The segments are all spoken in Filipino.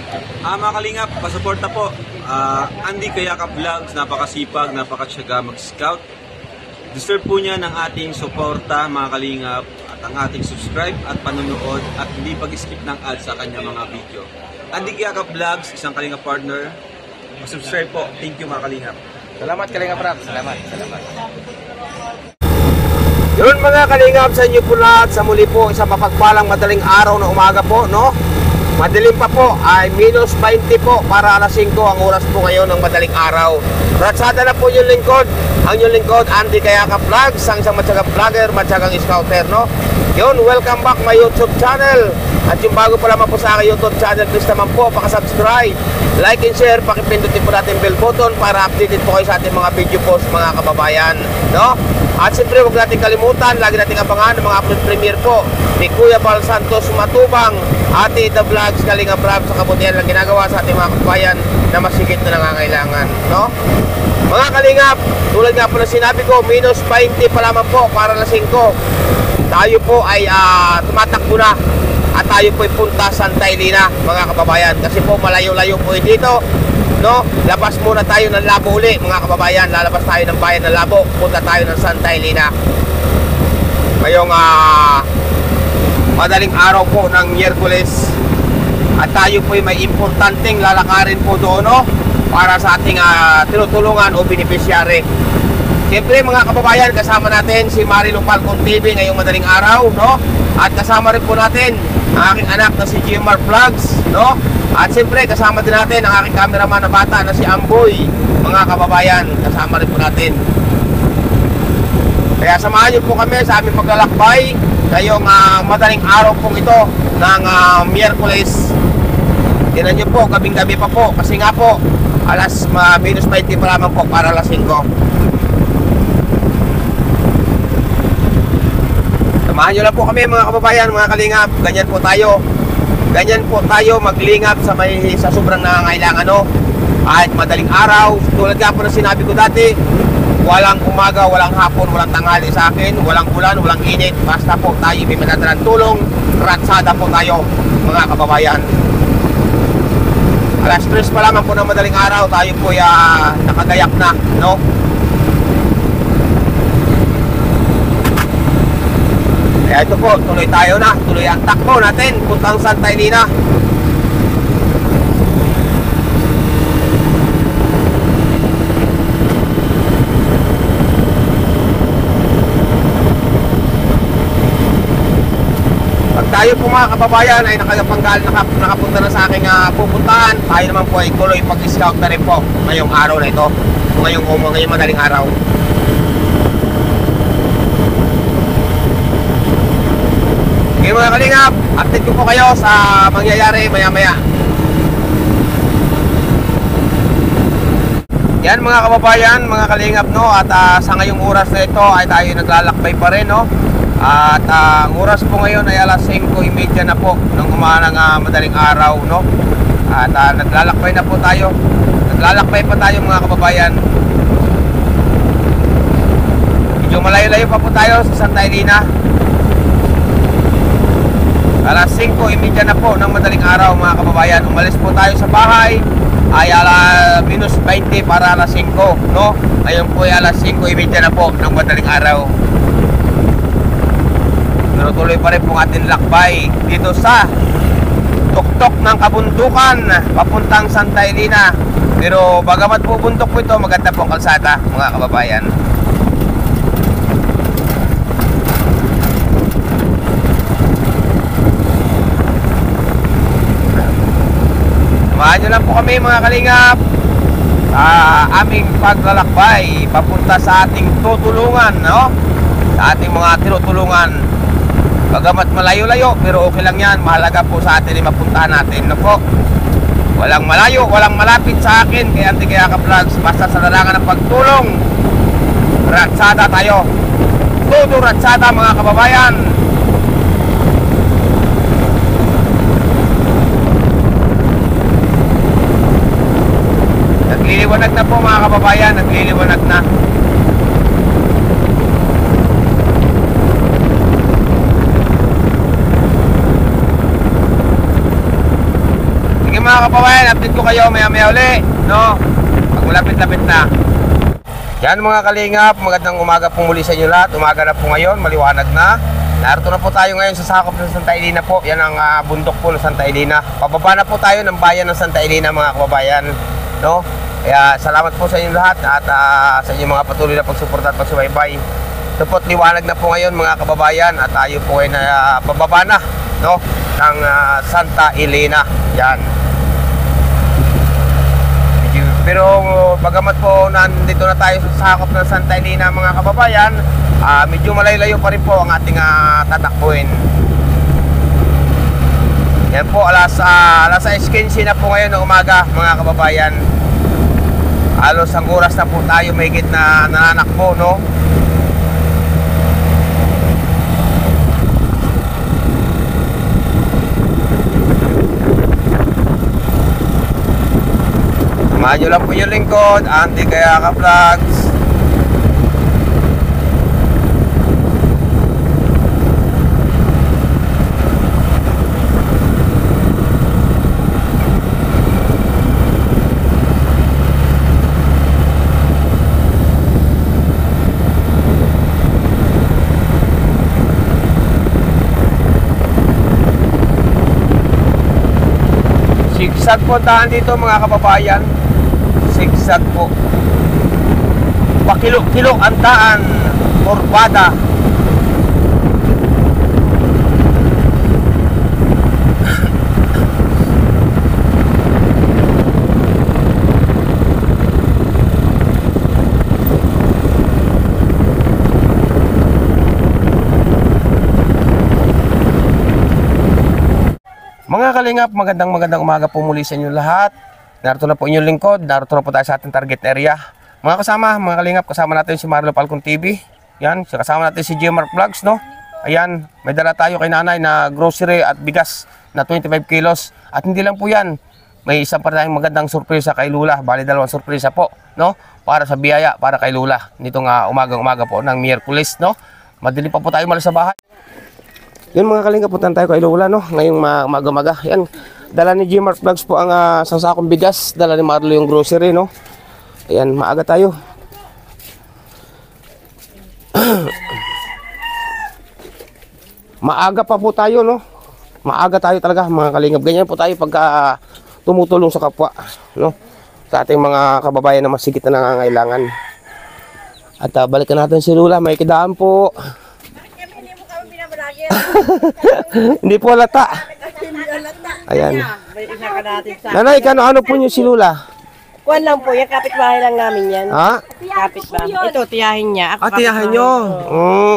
Mga kalingap, pasuporta po. Andy Kayaka Vlogs, napakasipag, napakatsaga mag-scout. Deserve po niya ng ating suporta mga kalingap at ang ating subscribe at panonood at hindi pag-skip ng ads sa kanya mga video. Andy Kayaka Vlogs, isang kalingap partner. Subscribe po. Thank you mga kalingap. Salamat Kalingap Rap. Salamat. Yun mga kalingap, sa inyo po lahat, sa muli po, isang mapagpalang madaling araw na umaga po, no? Madilim pa po, ay minus 20 po para alas 5 ang oras po ngayon ng madaling araw. Ratsada na po yung lingkod, ang yung lingkod, Andy Kayaka Vlogs, isang matyagang vlogger, matyagang scouter, no? Yun, welcome back my YouTube channel. At yung bago pa lamang po sa aking YouTube channel, please naman po, pakasubscribe, like and share, pakipindutin po natin bell button para updated po kayo sa ating mga video post mga kababayan, no? At siyempre huwag natin kalimutan, lagi natin abangan ng mga upload premiere po ni Kuya Bal Santos Matubang, Ate The Vlogs, Kalingap Rap, sa kabutihan lang ginagawa sa ating mga kababayan na masigit na nangangailangan, no? Mga kalingap, tulad nga po na sinabi ko, minus 20 pa lamang po para alas 5. Tayo po ay tumatakbo na at tayo po ay punta Santa Elena mga kababayan, kasi po malayo-layo po dito, no? Labas muna tayo ng Labo uli mga kababayan, lalabas tayo ng bayan ng Labo, punta tayo ng Santa Elena ngayong madaling araw po ng Miyerkules, at tayo po ay may importanteng lalakarin po doon, no? Para sa ating tinutulungan o beneficiary. Siyempre mga kababayan, kasama natin si Marilu Falcon TV ngayong madaling araw, no? At kasama rin po natin ang aking anak na si GMR Vlogs, no? At siyempre kasama din natin ang aking cameraman na bata na si Amboy, mga kababayan, kasama rin po natin. Kaya samahan niyo po kami sa aming paglalakbay ngayong madaling araw pong ito ng Miyerkules. Tingnan niyo po, gabing-gabi pa po, kasi nga po alas minus 20 pa lamang po para alas 5. Samahan nyo lang po kami mga kababayan, mga kalingap. Ganyan po tayo maglingap sa sobrang nangangailangan, no? Kahit madaling araw, tulad nga po na sinabi ko dati, walang umaga, walang hapon, walang tanghali sa akin, walang ulan, walang init, basta po tayo may manadalang tulong, ratsada po tayo mga kababayan. Alas 3 pa lamang po ng madaling araw, tayo po nakagayak na, no? Kaya ito po, tuloy tayo na, tuloy ang takbo natin, puntang Santa Elena. Pag tayo po mga kababayan ay nakapunta na sa aking pupuntahan, tayo naman po ay tuloy pag-scout na rin po ngayong araw na ito, ngayong madaling araw. Okay mga kalingap, update ko po kayo sa mangyayari maya-maya. Yan mga kababayan, mga kalingap, no? At sa ngayong oras na ito ay tayo naglalakbay pa rin, no? At ang oras po ngayon ay alas 5:30 na po ng umagang madaling araw, no? At naglalakbay na po tayo. Naglalakbay pa tayo mga kababayan. Medyo malayo-layo pa po tayo sa Santa Elena. Alas 5:30 na po ng madaling araw mga kababayan. Umalis po tayo sa bahay ay minus 20 para alas 5, no? Ngayon po ay alas 5:30 na po ng madaling araw. Pero tuloy pa rin po ating lakbay dito sa tuktok ng kabundukan papuntang Santa Elena. Pero bagamat po bundok po ito, maganda po ang kalsada mga kababayan. Samahan nyo lang po kami mga kalingap sa aming paglalakbay papunta sa ating tutulungan, no? Sa ating mga tinutulungan. Bagamat malayo-layo, pero okay lang yan. Mahalaga po sa atin ay mapuntahan natin, no po? Walang malayo, walang malapit sa akin kay Andy Kayaka Vlogs. Basta sa larangan ng pagtulong, ratsada tayo. Todo ratsada mga kababayan. Nagliliwanag na po mga kababayan, nagliliwanag na. mga kababayan, update ko kayo maya-maya uli, no? Pag malapit-lapit na. Yan mga kalingap, magandang umaga po muli sa inyo lahat. Umaga na po ngayon, maliwanag na. Narito na po tayo ngayon sa sakop ng Santa Elena po. Yan ang bundok po ng Santa Elena. Pababa na po tayo ng bayan ng Santa Elena mga kababayan, no? Kaya salamat po sa inyo lahat at sa inyong mga patuloy na pagsuporta at pagsubaybay. Ito po't liwanag na po ngayon mga kababayan at tayo po ay pababa na, no? Ng Santa Elena. Yan. Pero bagamat po nandito na tayo sa sakop ng Santa Elena mga kababayan, medyo malayo-layo pa rin po ang ating tatakbuhin. Yan po, alas 6:15 na po ngayon ng umaga mga kababayan. Halos ang oras na po tayo mahigit na nananakbo, no? Samahan nyo lang po yung lingkod, Andy Kayaka Vlogs. Sigsag po tahan dito mga kababayan. Sigsag po. Pakilo-kilo ang daan. Kurbada. Mga kalingap, magandang umaga po muli sa inyo lahat. Narito na po inyong lingkod, narito na po tayo sa ating target area. Mga kasama, mga kalingap, kasama natin si Marlo Falcon TV. Yan, kasama natin si Jmar Vlogs, no? Ayan, may dala tayo kay nanay na grocery at bigas na 25 kilos. At hindi lang po yan, may isang pa tayong magandang sorpresa kay Lula. Bali, dalawang sorpresa po, no? Para sa biyaya, para kay Lula. Nitong umaga po ng Miyerkules, no? Madilim pa po tayo malas sa bahay. Yan mga kalingap, puntan tayo kay Lula, no? Ngayong umaga. Yan, dala ni Jmar Vlogs po ang isang sakong bigas. Dala ni Marlo yung grocery, no? Ayan, maaga tayo. Maaga pa po tayo, no? Maaga tayo talaga mga kalingap. Ganyan po tayo pagka tumutulong sa kapwa, no? Sa ating mga kababayan na masigit na nangangailangan. At balikan natin si Lula, may kidaan po. Hindi po halata. Ayan. Nanay, ano po niyo si Lula? Kuwan lang po, yung kapitbahay lang namin yan. Ha? Kapitbahay. Ito, tiyahin niya. Ako Tiyahan nyo.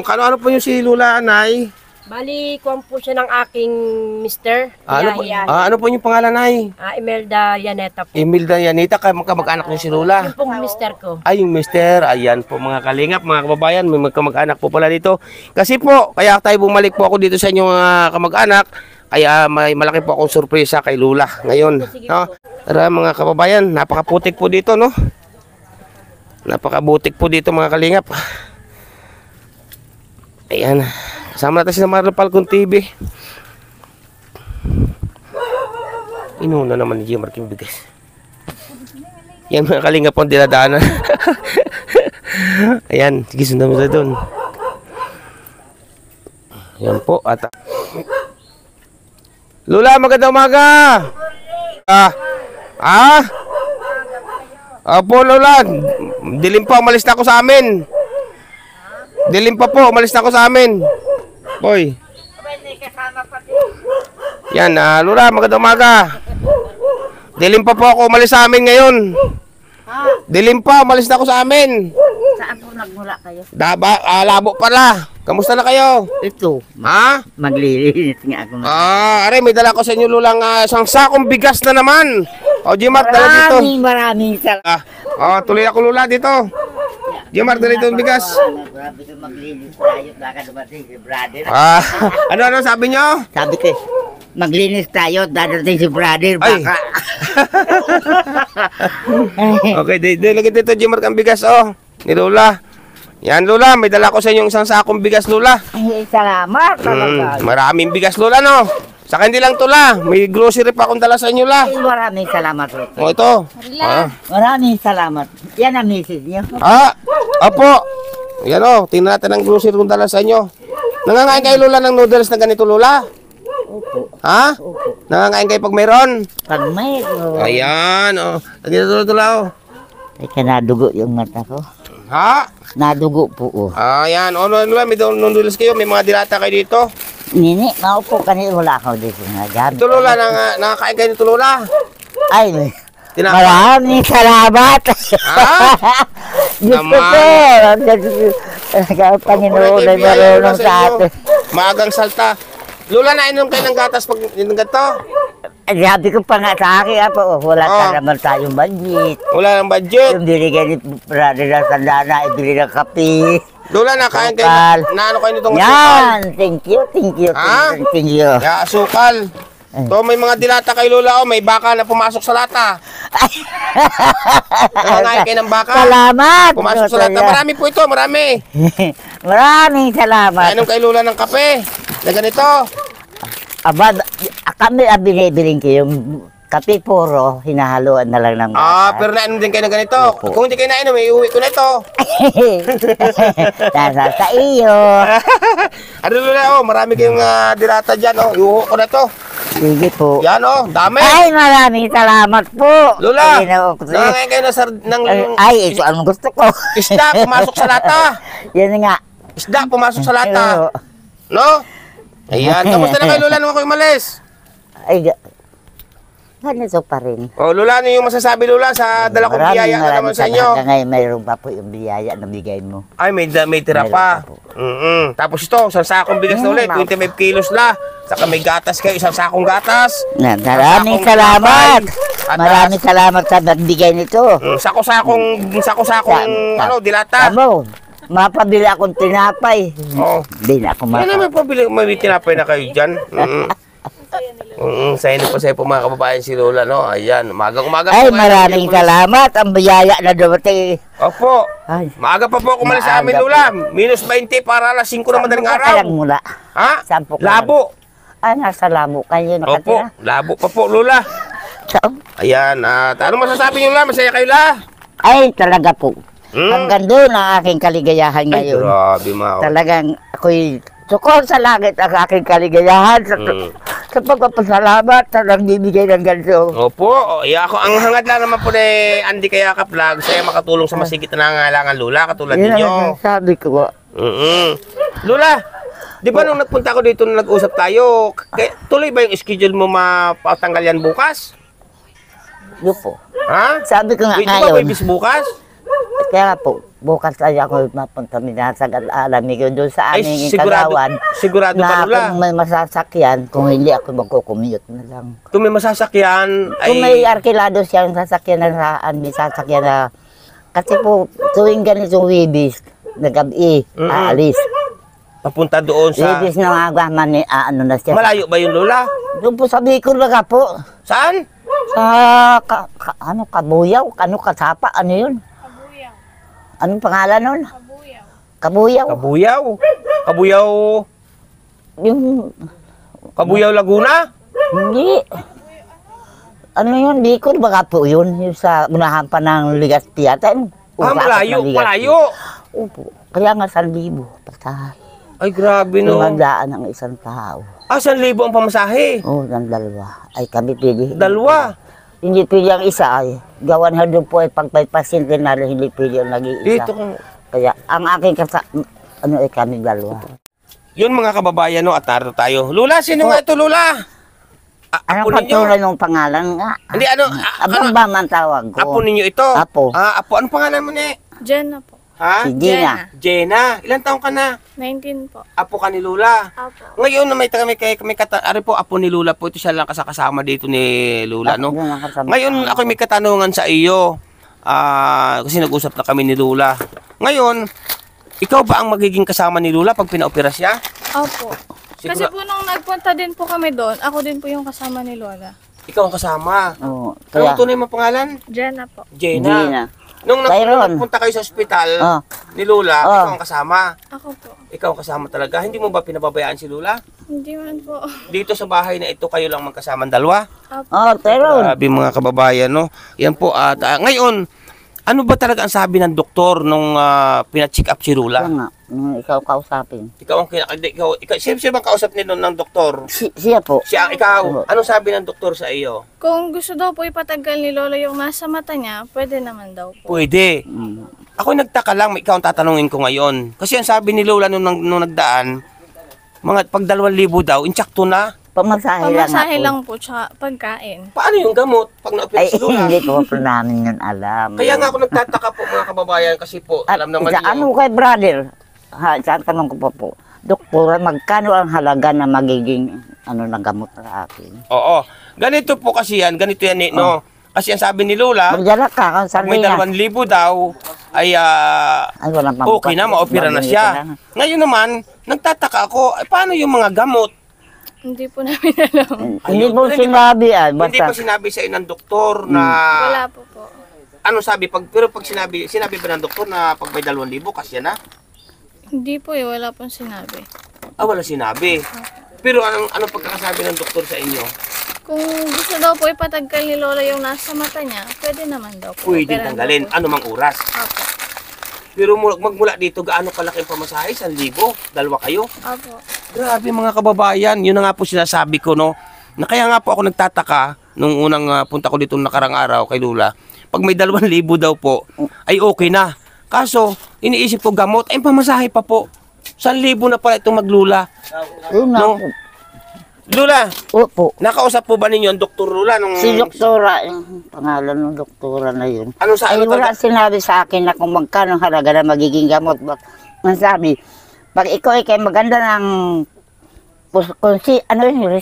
Ano po niyo si Lula, Nay? Bali, kuwan po siya ng aking mister. Ano po yung pangalan, Nay? Imelda Yaneta po. Imelda Yanita, kamag-anak niyo si Lula. Yung pong mister ko. Ay, yung mister. Ayan po mga kalingap, mga kababayan. May magkamag-anak po pala dito. Kasi po, kaya tayo bumalik po ako dito sa inyong kamag-anak. Kaya may malaki po akong sorpresa kay Lula ngayon. No? Tara mga kababayan, napakaputik po dito, no? Napakabutik po dito mga kalingap. Ayan. Kasama natin si Marlo Falcon TV. Inuna naman ni Jmar yung bigas. Yan mga kalingap po ang dinadaanan. Ayan, sige sundan mo sa doon. Ayan po. At Lula, magandang umaga. Opo Lula, dilim pa, umalis na ako sa amin. Dilim pa po, umalis na ako sa amin. Boy. Yan, Lula, magandang umaga. Dilim pa po ako, umalis sa amin ngayon. Dilim pa, umalis na ako sa amin. Saan po nagmula kayo? Labo pala. Kamusta na kayo? Ito, Ha? maglilinis nga ako. Are, may dala ko sa inyo Lulang isang sakong bigas na naman. O, Jmar, dala dito. Maraming salamat. Tuloy ako Lula dito. Jmar, dala dito yung bigas. Grabe ko maglinis tayo. Baka dumating si brother. Ano sabi nyo? Sabi ko, maglinis tayo. Dadating si brother. Ay. Baka. Okay, lagay dito Jmar ang bigas, ni Lula. Yan Lula, may dala ko sa inyo isang sakong bigas Lula. Ay, salamat talaga. Maraming bigas Lula, no? Saka hindi lang to la. May grocery pa akong dala sa inyo la. Maraming salamat po. O ito. Ah. Maraming salamat. Yan ang misis niyo. Apo. Yan o. Tingnan natin ang grocery kong dala sa inyo. Nangangain kayo Lola ng noodles na ganito Lola? Opo. Ha? Nangangain kayo pag mayroon? Pag mayroon. Ayan o. Ganito Lola o. Teka, nadugo yung mata ko. Ha? Nadugo po. Oh. Ayan. O Lola, may noodles kayo. May mga dilata kayo dito. Nini, maupo ka nila. Wala ako dito nga gamit. Ito Lola, nakakain kayo nito Lola. Ay, Tinapa. maraming salamat. Diyos ko Naman. po. Panginoon ay marunong sa atin. Maagang salta. Lola, nainom kayo ng gatas pag yung ganito? Ay, sabi ko pa nga sa akin, apo, wala Oh. ka naman tayong budget. Wala ng budget. Yung binigay ni Brother na sandana, ibili ng kape. Lola, nakain kayo Asukal. na ano kayo nitong asukal? Yan, thank you. Ha? Thank you. Ya, asukal. To, may mga dilata kay Lola, oh. May baka na pumasok sa lata. Nangangain kayo ng baka. Salamat. Pumasok sa lata. Marami po ito, marami. Maraming salamat. Nainom kay Lola ng kape. Na ganito. Aba, kami ang binibiling ko yung kape puro, hinahaluan na lang ng Pero nainom din kayo ng ganito. Kung hindi kayo nainom, iuwi ko na ito. Nasa sa iyo. Ano Lola, oh, marami kayong dilata dyan, oh. Iuwi ko na ito. Sige po. Yan, oh, dami. Ay, maraming salamat po. Lola, Ayun, nangangain kayo ng ay, ito anong gusto ko. isda, pumasok sa lata. Yan nga. Isda, pumasok sa lata. No? Ayan, kamusta na kayo Lola nung ako'y umalis? Ay, ganito pa rin. Oh, Lola, ano yung masasabi Lola sa dala kong biyaya na naman sa inyo? Hanggang ngayon, mayroon pa po yung biyaya na bigay mo. Ay, may tira Mayroon pa. pa po. Tapos ito, isang sakong bigas na ulit, 25 kilos la. Saka may gatas kayo, isang sakong gatas. Maraming Sakong salamat. tinapay. At, Maraming salamat sa nagbigay nito. Sako-sakong, ano, dilata. Amo, mapabili akong tinapay. Oo. Hindi na ako Yan naman pabili, may tinapay na kayo dyan. Sa'yo po sa'yo po mga kababayan si Lola, no? Ayan, umaga-umaga. Ay, po, maraming salamat. Ang biyaya na dumating. Opo. Ay, Maaga pa po kumalis sa amin, Maaga Lola. Minus 20 para alas 5 na madaling araw. Kailang mula. Ha? Sampo ka Labo. Ay, nasa labo kayo Opo, nakatira. labo pa po, Lola. Saan? Ayan, ano masasabi niyo, Lola? Masaya kayo, Lola? Ay, talaga po. Hmm? Hanggang doon ang aking kaligayahan Ay, ngayon. grabe, mga Talagang ako'y sukol sa langit ang aking kaligayahan. Sa pagpapasalamat sa nagbibigay ng ganito. Opo, ako, ang hangad lang naman po ni Andy Kayaka Vlog, saya makatulong sa masigit na nangangailangan, Lola, katulad Yun ninyo. ang sabi ko. Lola, di ba nung nagpunta ko dito nung nag-usap tayo, tuloy ba yung schedule mo mapatanggal yan bukas? Yun po. Ha? Sabi ko nga Di ba ngayon. may bis bukas? Kaya po, bukas ay ako mapunta minasag at alamig ko doon sa Ay, aming sigurado, kagawan. sigurado ba, Na Lola? kung may masasakyan, kung hindi ako magkukumute na lang. Kung may masasakyan, ay... Kung may arkilado siyang sasakyan na saan, may sasakyan na... Kasi po, tuwing ganitong wibis, na gabi, aalis. Papunta doon sa... Wibis na agaman ni ano na siya. Malayo ba yung Lola? Doon po sa Bicol na po. Saan? Sa, Kabuyaw, Kasapa, ano yun? Anong pangalan nun? Kabuyaw. Kabuyaw. Kabuyaw... Yung, Kabuyaw, Laguna? hindi. Ano yun? Bicol baka po yun. Yung sa unahan pa ng Legazpi yata. Malayo, malayo. Opo. Kaya nga 1,000 pasahe. Ay, grabe no. Magdaan ng isang tao. 1,000 ang pamasahe. Oo, ng dalawa. Ay kami pili. Dalawa. Hindi pili ang isa ay. Gawan ha doon po ay pagpapasintin na hindi pili ang nag-iisa. Dito kung... Kaya ang aking ano ay kami dalawa. Yun mga kababayan no, at narito tayo. Lola, sino nga ito Lola? Apo Anong ninyo? patuloy ng pangalan nga? Hindi, ano? Abang ba man tawag ko? Apo ninyo ito? Apo. Apo. Anong pangalan mo ni? Jenna po. Ha? Si Gina. Jenna. Ilan taong ka na? 19 po. Apo ka ni Lola. Apo. Ngayon na may ari po, apo ni Lola po. Ito siya lang kasama dito ni Lola, no? Yun ang kasama. Ngayon, ako may katanungan sa iyo. Kasi nag-usap na kami ni Lola. Ngayon, ikaw ba ang magiging kasama ni Lola pag pinaopera siya? Opo. Kasi po nung nagpunta din po kami doon, ako din po yung kasama ni Lola. Ikaw ang kasama. Oo. Ano Kaya, tunay mo pangalan? Jenna po. Jenna. Gina. Nung Mayroon. nagpunta kayo sa ospital Oh. ni Lola, Oh. ikaw ang kasama. Ako po. Ikaw ang kasama talaga. Hindi mo ba pinababayaan si Lola? Hindi man po. Dito sa bahay na ito, kayo lang magkasama ang dalawa? Oh, Tyrone. Grabe mga kababayan, no? Yan po. At ngayon, ano ba talaga ang sabi ng doktor nung pina-check up si Ikaw Lola? nga, ikaw kausapin. Ikaw ang ikaw, siyempre bang kausap nito ng doktor? Siya po. Siya, ikaw, anong sabi ng doktor sa iyo? Kung gusto daw po ipatanggal ni Lola yung nasa mata niya, pwede naman daw po. Pwede. Mm. Ako nagtaka lang, ikaw ang tatanungin ko ngayon. Kasi ang sabi ni Lola nung nagdaan, mga pag 2,000 daw, insakto na. Pamasahe lang Pamasahe ako. lang po, tsaka pagkain. Paano yung gamot pag na-opera Ay, si Lola? hindi ko po namin yun alam. Kaya nga ako nagtataka po mga kababayan kasi po, At alam naman sa niyo. ano kay brother, sa tanong ko pa po, doktora, magkano ang halaga na magiging ano na gamot sa akin? Oo. Ganito po kasi yan, ganito yan, no? Kasi ang sabi ni Lola, Magdala ka, kung pag saan may niya. 2,000 daw, ay Ay, walang okay na, maopera na siya. Ngayon naman, nagtataka ako, paano yung mga gamot? Hindi po namin alam. Hindi Ayun, mo hindi sinabi Hindi pa basta sinabi sa ng doktor na, Wala po po. ano sabi, pero pag sinabi ba ng doktor na pag may 2,000, kasya na? Hindi po wala pong sinabi. Wala sinabi. Pero ano pagkakasabi ng doktor sa inyo? Kung gusto daw po ipatanggal ni Lola yung nasa mata niya, pwede naman daw po. Pwede Operahan tanggalin, daw po. anumang oras. Apo. Pero magmula dito, gaano kalaki ang pamasahe? 1,000? Dalawa kayo? Apo. Grabe mga kababayan, yun na nga po sinasabi ko, no? Na kaya nga po ako nagtataka nung unang punta ko dito nakarang araw kay Lola. Pag may 2,000 daw po, ay okay na. Kaso, iniisip ko gamot, ay pamasahe pa po. 1,000 na pala itong maglula. yun na No. po. Lola, Opo. nakausap po ba ninyo ang Dr. Lola nung... Si doktora, yung pangalan ng doktora na yun. Ano sa Ay, ano wala sinabi sa akin na kung magkano ang halaga na magiging gamot. Ang sabi, pag ikaw ay kay maganda ng kung si, ano yun,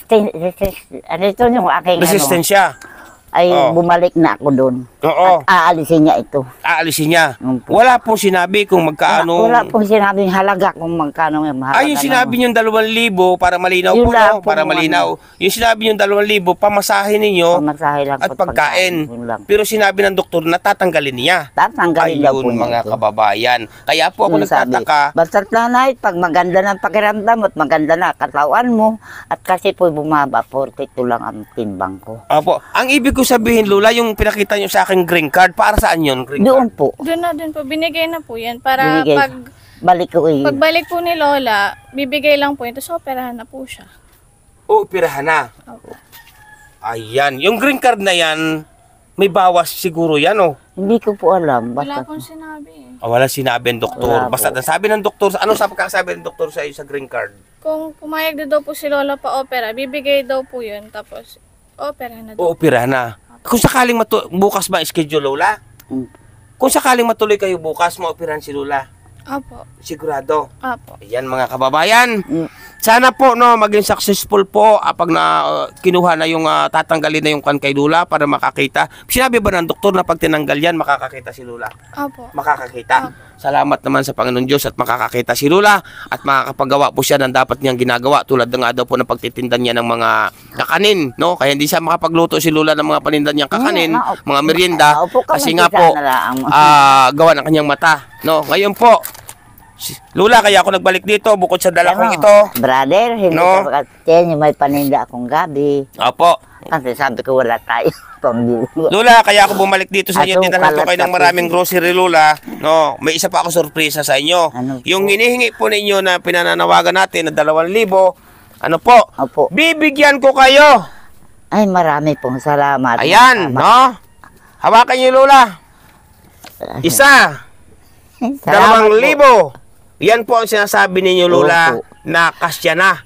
ano ito yung aking resistensya? ano, ay Oh. bumalik na ako doon. Oo. At aalisin niya ito. Aalisin niya. Opo. Wala pong sinabi kung magkano... Wala pong sinabing halaga kung magkano yung halaga. Ay, yung sinabi nyo 2,000 para malinaw Yun po, lang no? po, Para malinaw. Yung sinabi nyo 2,000, pamasahe ninyo Pamasahe lang at po, pagkain. Yun lang. Pero sinabi ng doktor na tatanggalin niya. Tatanggalin daw po Ayun niya mga ito. kababayan. Kaya po ako Yun sabi. nagtataka. Basta't nanay, pag maganda ng pakiramdam at maganda na katawan mo, at kasi po bumaba, 42 lang ang timbang ko. Opo. Ang ibig ko sabihin, Lola, yung pinakita nyo sa akin green card, para saan yun? Green Doon card? po, Doon na din po. Binigay na po yan. Para Binigay. Balik ko eh. pagbalik po ni Lola, bibigay lang po ito. So, operahan na po siya. O, pirahan na. Opo. Ayan. Yung green card na yan, may bawas siguro yan, oh. Hindi ko po alam. Wala Basta, pong sinabi eh. Wala sinabi ng doktor. Wala Basta po. sabi ng doktor, ano sa pagkakasabi ng doktor sa iyo sa green card? Kung pumayag na daw po si Lola pa opera, bibigay daw po yun. Tapos, operahan na daw. O, pirahan na. Kung sakaling bukas ba schedule, Lola? Mm. Kung sakaling matuloy kayo bukas, maoperahan si Lola. Apo. Sigurado. Apo. Ayan mga kababayan. Mm. Sana po no maging successful po pag kinuha na yung tatanggalin na yung kan kay Lola para makakita. Sinabi ba ng doktor na pag tinanggal yan makakakita si Lola? Apo. Makakakita. Salamat naman sa Panginoon Diyos at makakakita si Lola at makakapagawa po siya ng dapat niyang ginagawa tulad ng nga daw po ng pagtitinda niya ng mga kakanin, no? Kaya hindi siya makapagluto si Lola ng mga paninda niyang kakanin, mga merienda Opo ka, kasi nga magkita po na lang. gawa ng kanyang mata, no? Ngayon po Lola, kaya ako nagbalik dito bukod sa dala kong Ano, ito. Brother, hindi No. ka pagkatin, may paninda akong gabi. Opo. Kasi sabi ko wala tayo pambili. Lola, kaya ako bumalik dito sa inyo. Aso, Dinala ko kalat kayo ng na maraming grocery, Lola. No, may isa pa ako sorpresa sa inyo. Ano Yung po? hinihingi po ninyo na pinananawagan natin na 2,000, ano po? Opo. Bibigyan ko kayo. Ay, marami pong salamat. Ayan, no? Hawakan niyo, Lola. Isa, Salamat po. 2,000. Yan po ang sinasabi ninyo, Lola, Opo. na kasya na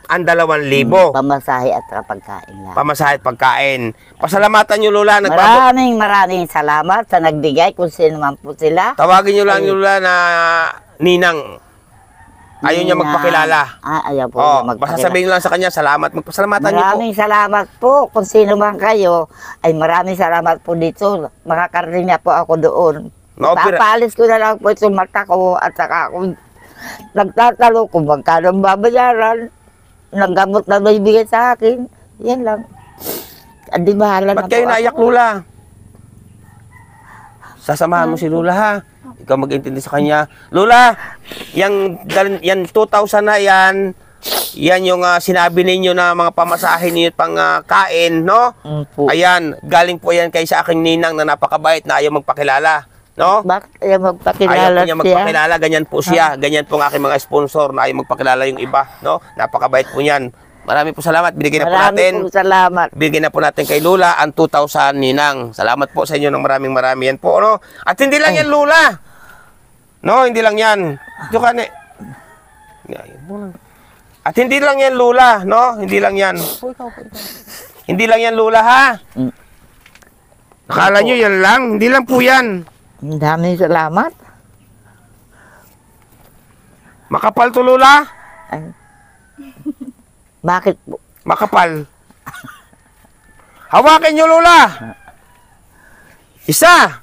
ang 2,000. Pamasahe at pagkain lang. Pamasahe at pagkain. Pasalamatan niyo, Lola. Maraming salamat sa nagbigay kung sino man po sila. Tawagin niyo lang, Lola, na Ninang. Ayaw niya magpakilala. Ayaw po Oh, niya basta magpakilala. sabihin lang sa kanya, salamat. Magpasalamatan niyo po. Maraming salamat po kung sino man kayo. Ay maraming salamat po dito. Makakarating na po ako doon. No, Papalis ko na lang po itong mata ko at saka ako nagtatalo kung magkano ang babayaran. Ng gamot na may bigay sa akin. Yan lang. Andi bahala na Ba't kayo po naiyak, ako. Lola? Sasamahan mo si Lula, ha? Ikaw mag-intindi sa kanya. Lula, yan 2,000 na yan. Yan yung sinabi ninyo na mga pamasahe ninyo pang kain, no? Po. Ayan, galing po yan kay sa aking ninang na napakabait na ayaw magpakilala, no? Bakit ayaw Ayaw magpakilala po niya magpakilala, ganyan po siya. Ganyan po ang aking mga sponsor na ayaw magpakilala yung iba, no? Napakabait po niyan. Maraming po salamat. Binigyan na po natin. Maraming salamat. Bigyan na po natin kay Lula ang 2,000 ninang. Salamat po sa inyo ng maraming yan po, no? At hindi lang yan, Lula. No, hindi lang yan. Ito ka ni... At hindi lang yan, Lula, no? Hindi lang yan. Hindi lang yan, Lula, ha? Akala nyo yan lang? Hindi lang po yan. Ang daming salamat. Makapal to, Lula? Ay. Bakit po? Makapal. Hawakan nyo, Lula. Isa.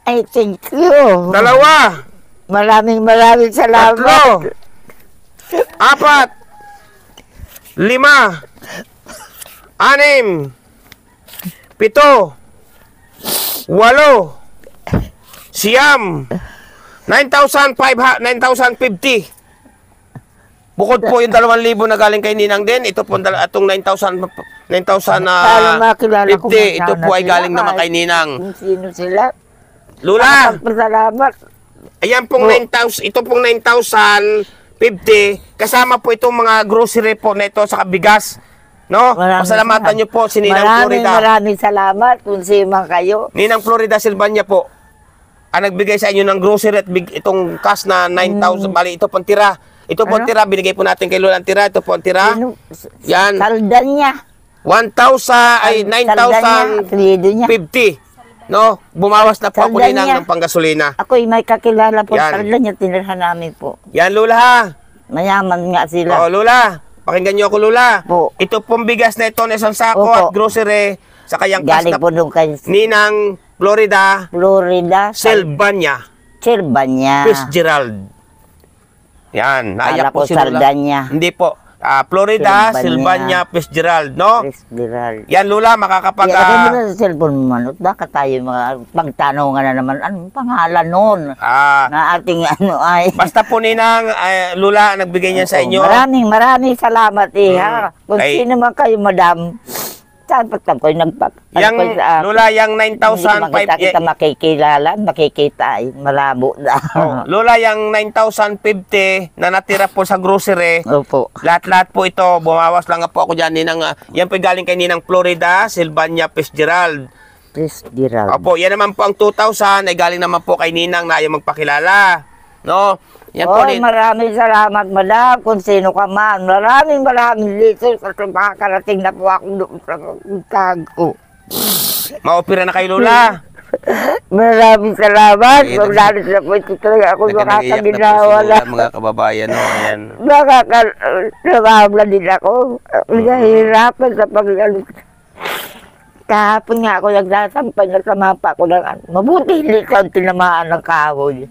Ay, thank you. Dalawa. Maraming salamat. Tatlo. 4. 5. 6. 7. 8. Siyam. 9,050. Bukod po yung 2,000 na galing kay Ninang din, ito po atong 9,050. Ito po ay galing naman kay Ninang. Kung sino sila. Lula, Salamat. ayan pong 9,000, ito pong 9,050, kasama po itong mga grocery po na ito sa bigas. No? Pasalamatan niyo po si Ninang Florida. Maraming salamat kung sino kayo. Ninang Florida Silvania po. Ang nagbigay sa inyo ng grocery at itong cash na 9,000, bali ito pong tira. Ito po ang tira, binigay po natin kay Lula ang tira. Ito po ang tira. Yan. Saldan niya. 9,50. No? Bumawas na po ako Saldan Ninang niya. ng panggasolina. Ako'y may kakilala po. Yan. Saldan niya, tinirhan namin po. Yan, Lula, ha? Mayaman nga sila. Oo, Lula. Pakinggan niyo ako, Lula. Po. Ito pong bigas na ito na isang sako Opo. at grocery sa kayang cash Galing na po doon kay Ninang Florida Florida. Silvania Silvania. Fitzgerald. Yan, naiyak Kala po ko si Lula. Saldanya. Hindi po. Florida, Silvania, Silvania. Fitzgerald, no? Fitzgerald. Yan, Lula, makakapag... Lagay mo na sa cellphone mo, manot. Baka tayo mga pagtanungan na naman. Anong pangalan nun? Na ating ano ay... basta po, Ninang, Lula, nagbigay niya sa inyo. Maraming salamat ha. Kung Ay. sino man kayo, madam. Saan pagtam ko Yang, Lula, yung 9,500... kita makikilala, makikita ay malabo na. Oh, Lola, yung 9,050 na natira po sa grocery, Opo. lahat-lahat po ito, bumawas lang nga po ako dyan, Ninang, yan po galing kay Ninang Florida, Silvania Fitzgerald. Fitzgerald. Opo, yan naman po ang 2,000 ay galing naman po kay Ninang na ayaw magpakilala. No? Yan po, Maraming salamat, madam, kung sino ka man. Maraming liso kasi makakarating na po ako doon sa tag ko. maopera na kay Lola. Maraming salamat. Ay, Kung lalo sa po ito talaga ako Nagkakaiyak na po si makakaginawa Lola, na. mga kababayan. No? Ayan. Nakakalawa din ako. Nahihirapan sa pag-alok. Kahapon nga ako nagsasampay na sa mapa ko ng mabuti hindi ka tinamaan ng kahoy.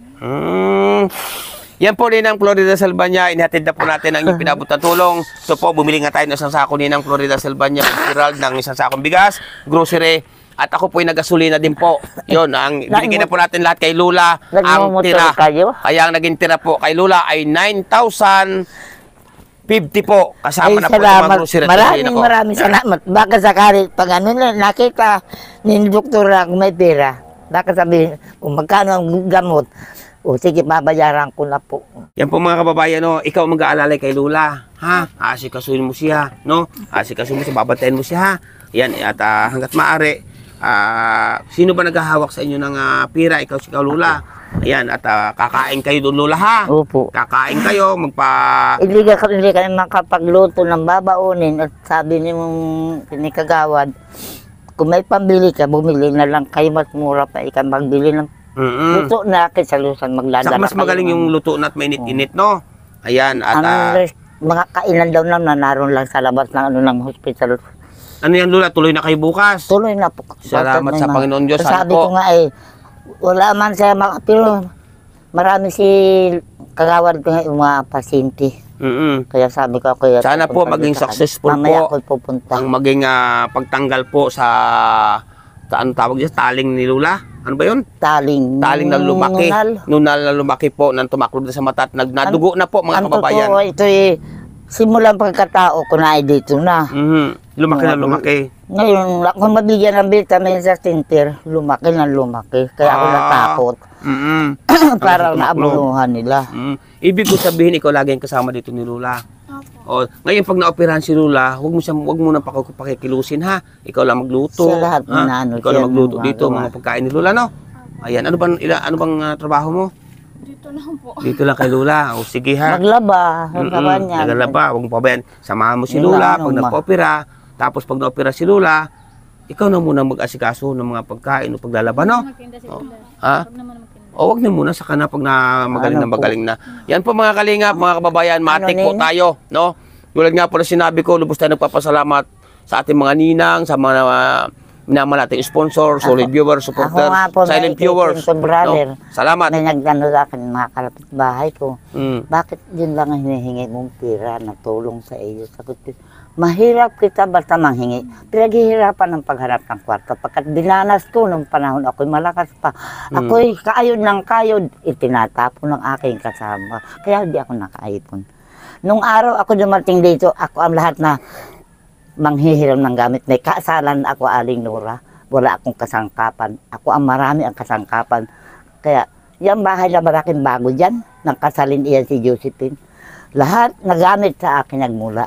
Yan po Ninang Florida Silvania, inihatid na po natin ang inyong pinabot na tulong. So po, bumili nga tayo ng isang sako Ninang Florida Silvania, Fitzgerald, ng isang sakong bigas, grocery, at ako po ay nagasolina din po. Yun, ang binigyan na po natin lahat kay Lula, ang Nagmumotor tira. kayo? Kaya ang naging tira po kay Lula ay 9,050 po. Kasama na po yung mga grocery. at binili ko. Maraming salamat. Baka sakali, pag ano na, nakita ni Dr. kung may pera, baka sabihin kung magkano ang gamot, o sige, babayaran ko na po. Yan po mga kababayan, no? Ikaw ang mag-aalalay kay Lula. Ha? Asikasuhin mo siya, no? Asikasuhin mo siya, babantayan mo siya, ha? Yan, at hanggat maaari, sino ba naghahawak sa inyo ng pira? Ikaw, si Lula. Ayan, at kakain kayo doon, Lula, ha? Opo. Kakain kayo, Hindi ka makapagluto ng babaunin at sabi ni mong kagawad, kung may pambili ka, bumili na lang kayo, mas mura pa ikaw magbili ng luto na sa lusan magdadala. Saka mas magaling yung luto na at mainit-init, no? Ayan, at mga kainan daw na naroon lang sa labas ng ng hospital. ano yan, Lula? Tuloy na kayo bukas. Tuloy na po. Salamat sa Panginoon Diyos. Sana Sabi ko po. nga wala man siya pero marami si kagawad ko nga yung mga pasyente. Kaya sabi ko, kuya, Sana po maging successful mamaya po ako pupunta. ang maging pagtanggal po sa Ano tawag dyan? Taling ni Lula? Ano ba yun? Taling. Taling na lumaki. Nunal na lumaki po, nang tumaklob na sa mata at nadugo na po, mga Ang kababayan. totoo, ito simulang pagkatao ko na ay dito na. Lumaki na lumaki. Ngayon, kung mabigyan ng vitamin sa tintir, lumaki na lumaki. Kaya ako natakot. Parang naabuluhan nila. Ibig ko sabihin, ikaw lagi ang kasama dito ni Lula. O, ngayon pag naoperahan si Lula, huwag mo na pakikilusin ha. Ikaw lang magluto. Siya lahat ha? na ano, Ikaw lang siya magluto ang dito, gumagawa. mga pagkain ni Lula, no? Ayan, ano bang trabaho mo? Dito lang po. Dito lang kay Lula. O sige ha. Maglaba. Ang kawan niya. Nagalaba, huwag mo pabayan. Samahan mo si Yun Lula na, pag ano, nagpa-opera. Tapos pag na-opera si Lula, ikaw na muna mag-asikaso ng mga pagkain o paglalaba, no? Magtinda si Oh. Kuya. Ha? Huwag naman magtinda. O wag na muna, saka na pag na magaling Ano na po? magaling na. Yan po mga kalingap, mga kababayan, matik po Nina? tayo, no? Tulad nga po na sinabi ko, lubos tayo nagpapasalamat sa ating mga ninang, sa mga minamahal nating sponsor, solid viewers, supporters, ako nga po, silent may viewers. ikikwento, brother. Salamat. May nagdano sa akin, mga kalapit bahay ko. Mm. Bakit yun lang ang hinihingi mong pira na tulong sa iyo? Sagot ko, mahirap kita basta manghingi. Pinaghihirapan ng pagharap ng kwarto. Pagkat dinanas ko nung panahon ako'y malakas pa. Ako'y kaayod ng kayod, itinatapon ng aking kasama. Kaya hindi ako nakaipon. Nung araw ako dumating dito, ako ang lahat na manghihiram ng gamit. May kasalan ako, Aling Nora. Wala akong kasangkapan. Ako ang marami ang kasangkapan. Kaya, yung bahay na malaking bago dyan, nang kasalin iyan si Josephine. Lahat nagamit sa akin nagmula.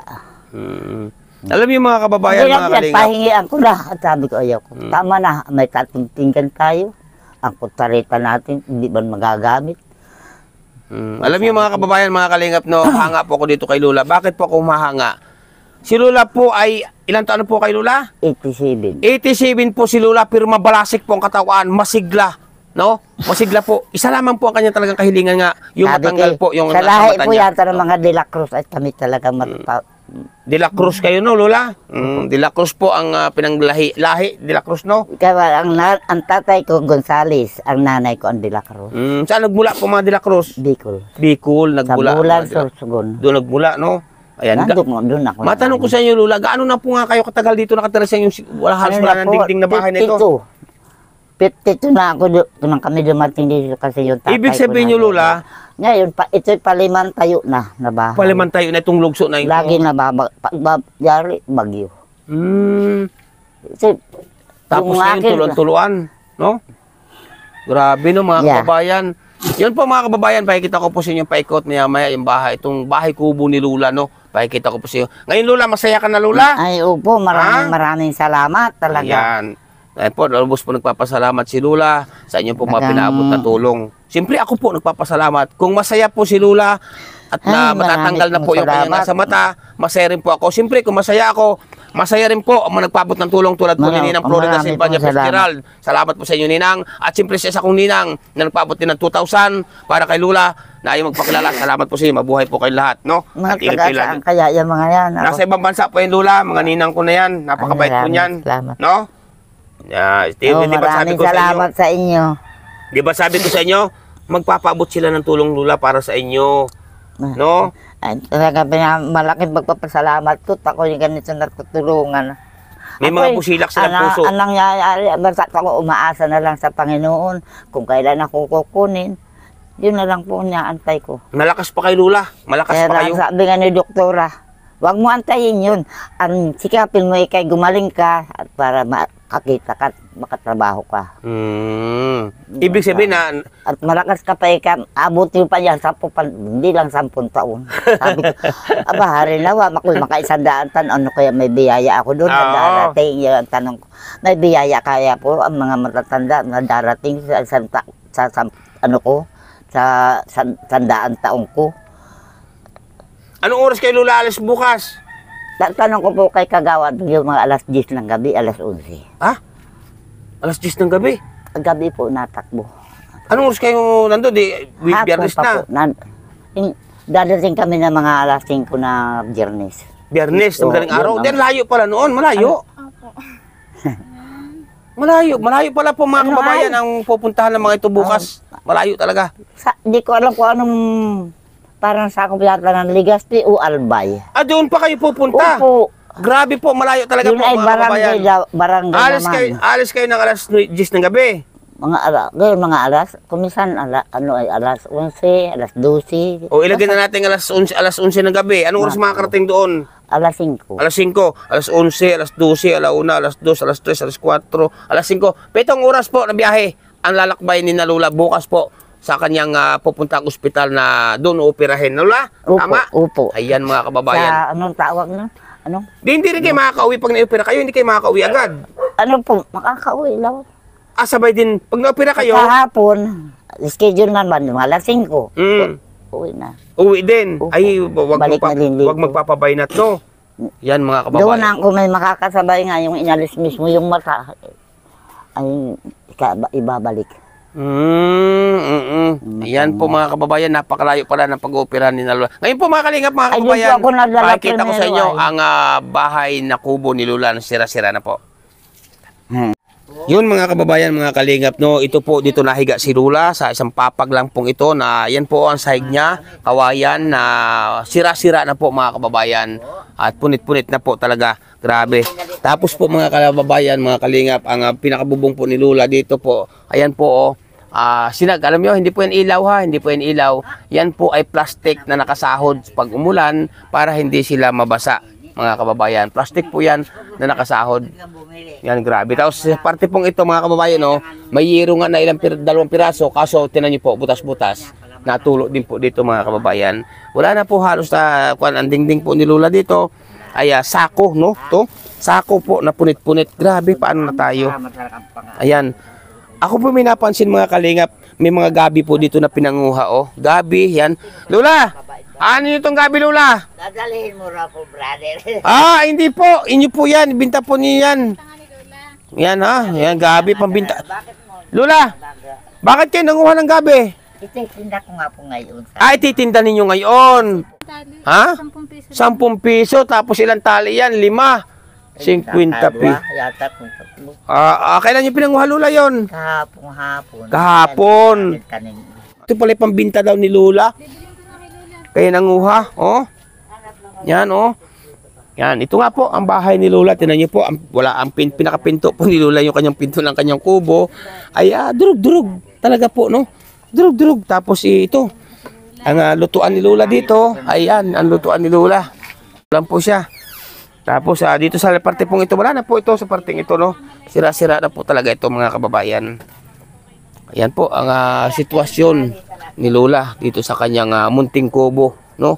Alam niyo mga kababayan, Hindi mga lang kalingap, pahingian ko na. At sabi ko, ayaw ko. Tama na, may tatinggan tayo. Ang kutareta natin, hindi ba magagamit? alam niyo mga kababayan, mga kalingap, no, hanga po ako dito kay Lula. Bakit po ako humahanga? Si Lula po ay, ilang taon po kay Lula? 87. 87 po si Lula, pero mabalasik po ang katawan, masigla, no? Masigla po. Isa lamang po ang kanya talagang kahilingan nga, yung Sabi matanggal ko, po yung sa nasa lahi mata po niya. yata ng mga De La Cruz at kami talaga De La Cruz kayo, no, Lula? De La Cruz po ang pinanglahi. Lahi, De La Cruz, no? Kaya ang tatay ko, Gonzales, ang nanay ko, ang De La Cruz. Saan nagmula po mga De La Cruz? Bicol. Bicol, Sa nagmula. Bulan, mga De La- Sorsogon. Doon nagmula, no? Ayan. Doon ako. Matanong ko sa inyo, Lula, gaano na po nga kayo katagal dito nakatira sa inyong wala halos wala ng dingding na bahay na ito? 52 na ako, nang kami dumating dito kasi yung tatay Ibig ko sabihin na- nyo, Lula, Ngayon, ito'y paliman tayo na bahay. paliman tayo na itong lugso na ito. Lagi yari, bagyo. Kasi, Tapos yung ngayon, akin- tulon-tuluan, no? Grabe, no, mga Yeah. kababayan. Yun po, mga kababayan, pakikita ko po sa inyo paikot maya-maya yung bahay. Itong bahay kubo ni Lula, no? Pakikita ko po sa inyo. Ngayon, Lula, masaya ka na, Lula? Ay, opo, maraming salamat talaga. Ayan. Ayan po, lubos po nagpapasalamat si Lula sa inyo po mga Talagang- pinaabot na tulong. Siyempre ako po nagpapasalamat. Kung masaya po si Lula at na Ay, matatanggal na maraming po yung kanyang salamat. nasa mata, masaya rin po ako. Siyempre kung masaya ako, masaya rin po ang mga nagpaabot ng tulong tulad po ni Ninang Florida Maraming Silva po salamat. Fitzgerald. Salamat po sa inyo, Ninang. At siyempre sa isa kong Ninang na nagpaabot din ng 2,000 para kay Lula na ayaw magpakilala. Salamat po sa inyo. Mabuhay po kayo lahat, no? Mga At ingat kayo lagi. taga-saan kaya yung mga yan. Ako, Nasa ibang bansa po yung Lula, mga Ninang ko na yan. Napakabait po Maraming niyan. salamat. No? Yeah, Steve, di ba sabi maraming ko sa inyo? salamat sa inyo. Di ba sabi ko sa inyo, magpapaabot sila ng tulong, Lula, para sa inyo. No? Ay, talaga malaking pagpapasalamat ko. Ako yung ganito natutulungan. May mga busilak silang puso. Ang nangyayari, basta ako umaasa na lang sa Panginoon. Kung kailan ako kukunin, yun na lang po niyaantay ko. Malakas pa kay Lula. Malakas Kaya pa kayo. sabi nga ni Doktora, huwag mo antayin yun. Ang sikapin mo ikay gumaling ka at para makakita ka at makatrabaho ka. Ibig sabihin na, At malakas ka pa ikaw, abutin pa yan, hindi lang 10 taon. Sabi ko, aba, hari nawa, makaisandaan tan, ano kaya may biyaya ako doon, na Oo. darating, yung tanong ko, may biyaya kaya po ang mga matatanda na darating sa ano ko, sa sandaan taong ko. anong oras kay Lula alas bukas? Tanong ko po kay Kagawad, yung mga alas 10 ng gabi, alas 11. Ha? Alas 10 ng gabi? Gabi po natakbo. Anong oras kayo nandun? Biyernes pa na. po. Dadating kami ng mga alas 5 na Biyernes. Biyernes, na Oo, madaling yun araw. ang- Then layo pala noon, malayo. Opo. Malayo pala po mga Ano, kababayan ay? ang pupuntahan ng mga ito bukas. Malayo talaga. Di ko alam kung anong parang sakop yata ng Legazpi o Albay. Ah, doon pa kayo pupunta? Opo. Grabe po, malayo talaga Yun po ay mga kababayan. barangay naman. Alis kayo ng alas 10 ng gabi. Mga alas, kumisan alas 11, alas 12, O ilagay na natin alas 11 ng gabi. Anong oras makakarating doon? alas 5. Alas 5, alas 11, alas 12, alas 1, alas 2, alas 3, alas 4, alas 5. Pitong oras po na biyahe ang lalakbay ni na Lola bukas po sa kanyang pupuntang ospital na doon operahin. Lola, Opo, tama? opo. Ayan mga kababayan. Sa anong tawag nun? Ano? Hindi rin kayo makakauwi pag na-opera kayo, hindi kayo makakauwi agad. Ano po, makakauwi lang. Sabay din, pag na-opera kayo, Kahapon, schedule naman, mga alas 5. Uwi na. uwi din. Opo. Ay, wag Balik na din dito. magpapabaynat, no? Yan mga kababayan. Doon na kung may makakasabay nga, yung inalis mismo yung mata, ay ibabalik. Yan po mga kababayan, napakalayo pala ng pag-oopera ni Lola. Ngayon po mga kalingap, mga Ay, doon kababayan, po ako nagdala pakikita ko sa primero, inyo ay. ang bahay na kubo ni Lola na sira-sira na po. Yun mga kababayan, mga kalingap, no, ito po dito nahiga si Lola sa isang papag lang pong ito na yan po ang sahig niya, kawayan na sira-sira na po mga kababayan at punit-punit na po talaga, grabe. Tapos po mga kababayan, mga kalingap, ang pinakabubong po ni Lola dito po, ayan po sinag, alam nyo, hindi po yan ilaw ha, hindi po yan ilaw, yan po ay plastic na nakasahod pag umulan para hindi sila mabasa mga kababayan, plastic po yan na nakasahod. Yan, grabe. Tapos sa parte pong ito mga kababayan, no, may yero nga na dalawang piraso, kaso tinan niyo po, butas-butas. Natulo din po dito mga kababayan. Wala na po halos na ang dingding po ni Lola dito. Ay sako, no? To, sako po na punit-punit. Grabe, paano na tayo? Ayan. Ako po may napansin mga kalingap, may mga gabi po dito na pinanguha, oh. Gabi, yan. Lola! Ano yung itong gabi, Lola? Dadalhin mo ra po, brother. Hindi po. Inyo po yan. Binta po niyo yan. Yan ha. Yan, gabi, pambinta. Lola, bakit kayo nanguha ng gabi? Ititinda ko nga po ngayon. Ititinda ninyo ngayon. Ha? 10 piso. 10 piso. Tapos ilang tali yan? 5. 50 piso. Yata kung tatlo. Kailan nyo pinanguha, Lola, yon? Kahapon. Kahapon. Kanin. Ito pala yung pambinta daw ni Lola. Kaya nanguha, oh. Yan, oh. Yan, ito nga po ang bahay ni Lola. Tingnan niyo po, wala ang pinakapinto po ni Lola, yung kanyang pinto ng kanyang kubo. Ay, durug-durug. Talaga po, no? Durug-durug. Tapos ito, ang lutuan ni Lola dito. Ayan, ang lutuan ni Lola. Lang po siya. Tapos dito sa parte pong ito, wala na po ito sa parteng ito, no? Sira-sira na po talaga ito mga kababayan. Ayan po ang sitwasyon ni Lola dito sa kanyang munting kubo, no?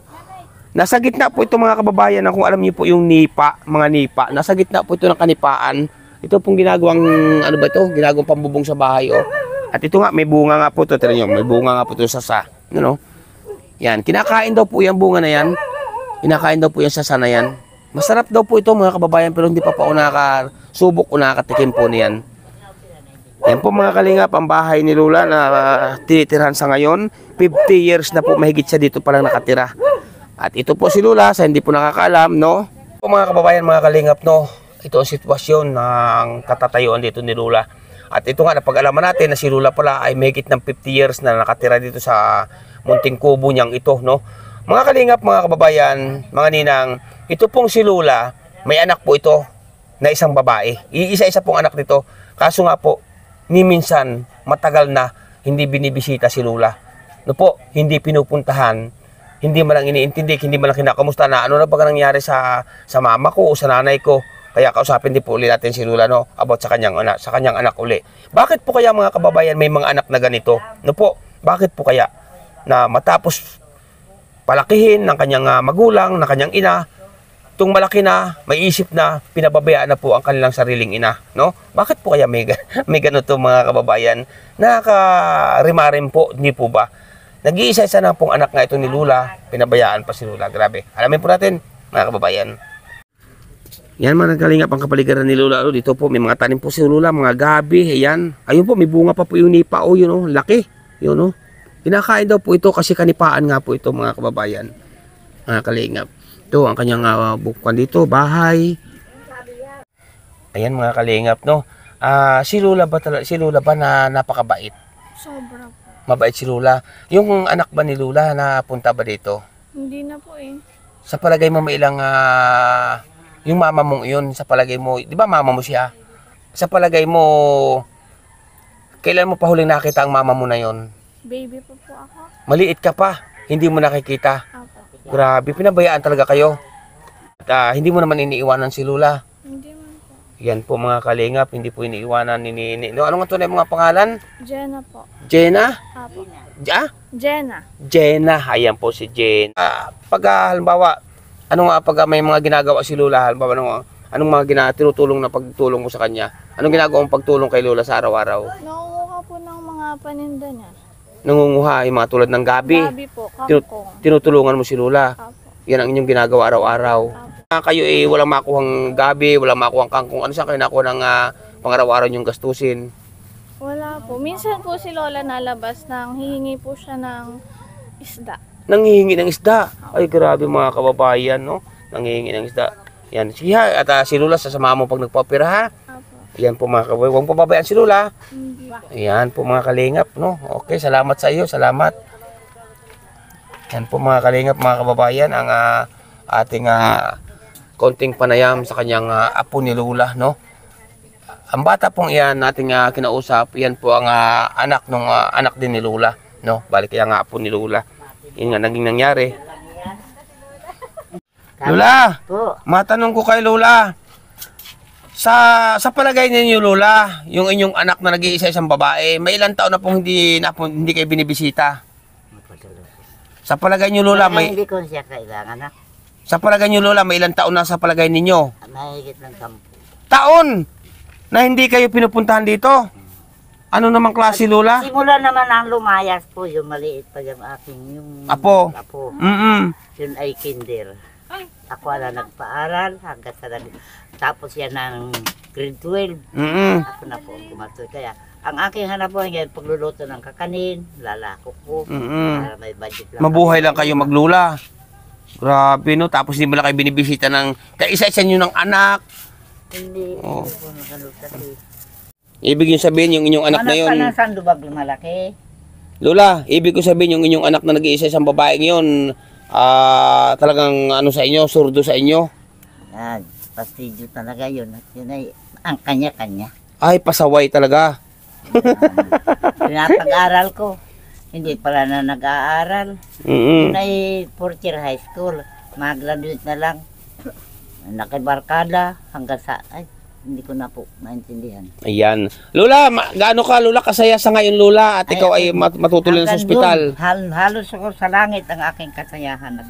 Nasa gitna po ito mga kababayan, kung alam niyo po yung nipa, mga nipa. Nasa gitna po ito ng kanipaan. Ito pong ginagawang ano ba ito? Ginagawang pambubong sa bahay, oh. At ito nga may bunga nga po ito, tingnan niyo, may bunga nga po ito sa no? Yan, kinakain daw po yung bunga na yan. Kinakain daw po yung sasa na yan. Masarap daw po ito mga kababayan, pero hindi pa ako nakasubok o nakatikim po niyan. Yan po mga kalingap, ang bahay ni Lola na tinitirhan sa ngayon. 50 years na po mahigit siya dito palang nakatira. At ito po si Lola, sa hindi po nakakaalam, no? Po mga kababayan, mga kalingap, no? Ito ang sitwasyon ng katatayuan dito ni Lola. At ito nga, napag-alaman natin na si Lola pala ay mahigit ng 50 years na nakatira dito sa munting kubo niyang ito, no? Mga kalingap, mga kababayan, mga ninang, ito pong si Lola, may anak po ito na isang babae. Iisa-isa pong anak nito. Kaso nga po, ni minsan matagal na hindi binibisita si Lola. No po, hindi pinupuntahan, hindi man lang iniintindi, hindi man lang kinakamusta na ano na ba nangyari sa mama ko o sa nanay ko. Kaya kausapin din po ulit natin si Lola, no, about sa kanyang anak uli. Bakit po kaya mga kababayan may mga anak na ganito? No po, bakit po kaya na matapos palakihin ng kanyang magulang, ng kanyang ina, itong malaki na, may isip na, pinababayaan na po ang kanilang sariling ina, no? Bakit po kaya may ganito mga kababayan? Nakaka-rimarin po, hindi po ba? Nag-iisa-isa na pong anak nga ito ni Lola, pinabayaan pa si Lola. Grabe. Alamin po natin, mga kababayan. Yan mga nagkalingap ang kapaligiran ni Lola. Dito po, may mga tanim po si Lola, mga gabi, ayan. Ayun po, may bunga pa po yung nipa, oh, yun, oh, laki. Yun, oh. Kinakain daw po ito kasi kanipaan nga po ito, mga kababayan. Mga kalingap. Ito ang kanyang bukuan dito, bahay. Ayan mga kalingap, no. Si Lola ba na napakabait? Sobra po. Mabait si Lola. Yung anak ba ni Lola na punta ba dito? Hindi na po eh. Sa palagay mo may yung mama mong iyon, sa palagay mo, di ba mama mo siya? Sa palagay mo, kailan mo pa huling nakita ang mama mo na yon? Baby po ako. Maliit ka pa, hindi mo nakikita. Apo. Grabe, pinabayaan talaga kayo. At hindi mo naman iniiwanan si Lula. Hindi man po. Yan po mga kalingap, hindi po iniiwanan ni Nini. No, ano nga tunay mga pangalan? Jenna po. Jenna? Apo. Jenna? Jenna. Jenna, ayan po si Jenna. Halimbawa, ano nga pag may mga ginagawa si Lula, halimbawa, anong mga tinutulong na pagtulong mo sa kanya? Anong ginagawa mong pagtulong kay Lula sa araw-araw? Nakukuha po ng mga paninda niya. Nangunguha, yung mga tulad ng gabi. Gabi po, kangkong. Tinutulungan mo si Lula. Apo. Yan ang inyong ginagawa araw-araw. Kayo walang makuhang gabi, walang makuhang kangkong. Ano saan kayo nakuha ng pang-araw-araw yung gastusin? Wala po. Minsan po si Lola nalabas nang hihingi po siya ng isda. Nanghihingi ng isda. Ay, grabe mga kababayan, no? Nanghihingi ng isda. Yan, siya at si Lula sasama mo pag nagpapira, ha? Apo. Yan po mga kababayan. Huwag pababayaan si Lula. Hindi. Ayan po mga kalingap, no? Okay, salamat sa iyo, salamat. Yan po mga kalingap, mga kababayan, ang ating konting panayam sa kanyang apo ni Lula, no? Ang bata pong iyan nating kinausap, yan po ang anak ng anak din ni Lula, no? Balik kaya nga apo ni Lula. Yun nga naging nangyari. Lula, Po, matanong ko kay Lula. Sa palagay ninyo Lula, yung inyong anak na nag-iisa isang babae, may ilang taon na pong hindi kayo binibisita? Sa palagay niyo Lula, hindi ko siya kailangan na. sa palagay niyo Lula, may ilang taon na sa palagay ninyo? Mahigit ng 10. Taon na hindi kayo pinupuntahan dito? Ano namang klase Lula? Simula naman ang lumayas po, yung maliit pa yung aking yung Apo. apo. Mm-mm. Yun ay kinder. Ako na nagpaaral hanggang sa tapos yan ng grade 12. Mm-mm. Ako na po ang kumatoy. Kaya ang aking hanap po ngayon, pagluluto ng kakanin, lalako ko, Mm-mm. para may budget lang. Mabuhay lang kayo maglula. Grabe no, tapos hindi mo lang kayo binibisita ng isa-isa nyo ng anak. Hindi, Oh. hindi po nakalutat eh. Ibig yung sabihin yung inyong anak na Anak yun. pa ng sandubag malaki. Lula, ibig ko sabihin yung inyong anak na nag-iisa isang babae ngayon, talagang ano sa inyo, surdo sa inyo. Yan, pastidyo talaga yun. At yun ay ang kanya-kanya. Ay, pasaway talaga. Pinapag-aral ko. Hindi pala na nag-aaral. Mm-mm. Yun ay fourth year high school. Mag-graduate na lang. Nakibarkada hanggang sa... Ay, hindi ko na po maintindihan. Ayan. Lula, gaano ka Lula kasaya sa ngayon Lula at ikaw ay matutuloy sa Hanggang ospital? doon, halos ako sa langit ang aking kasayahan at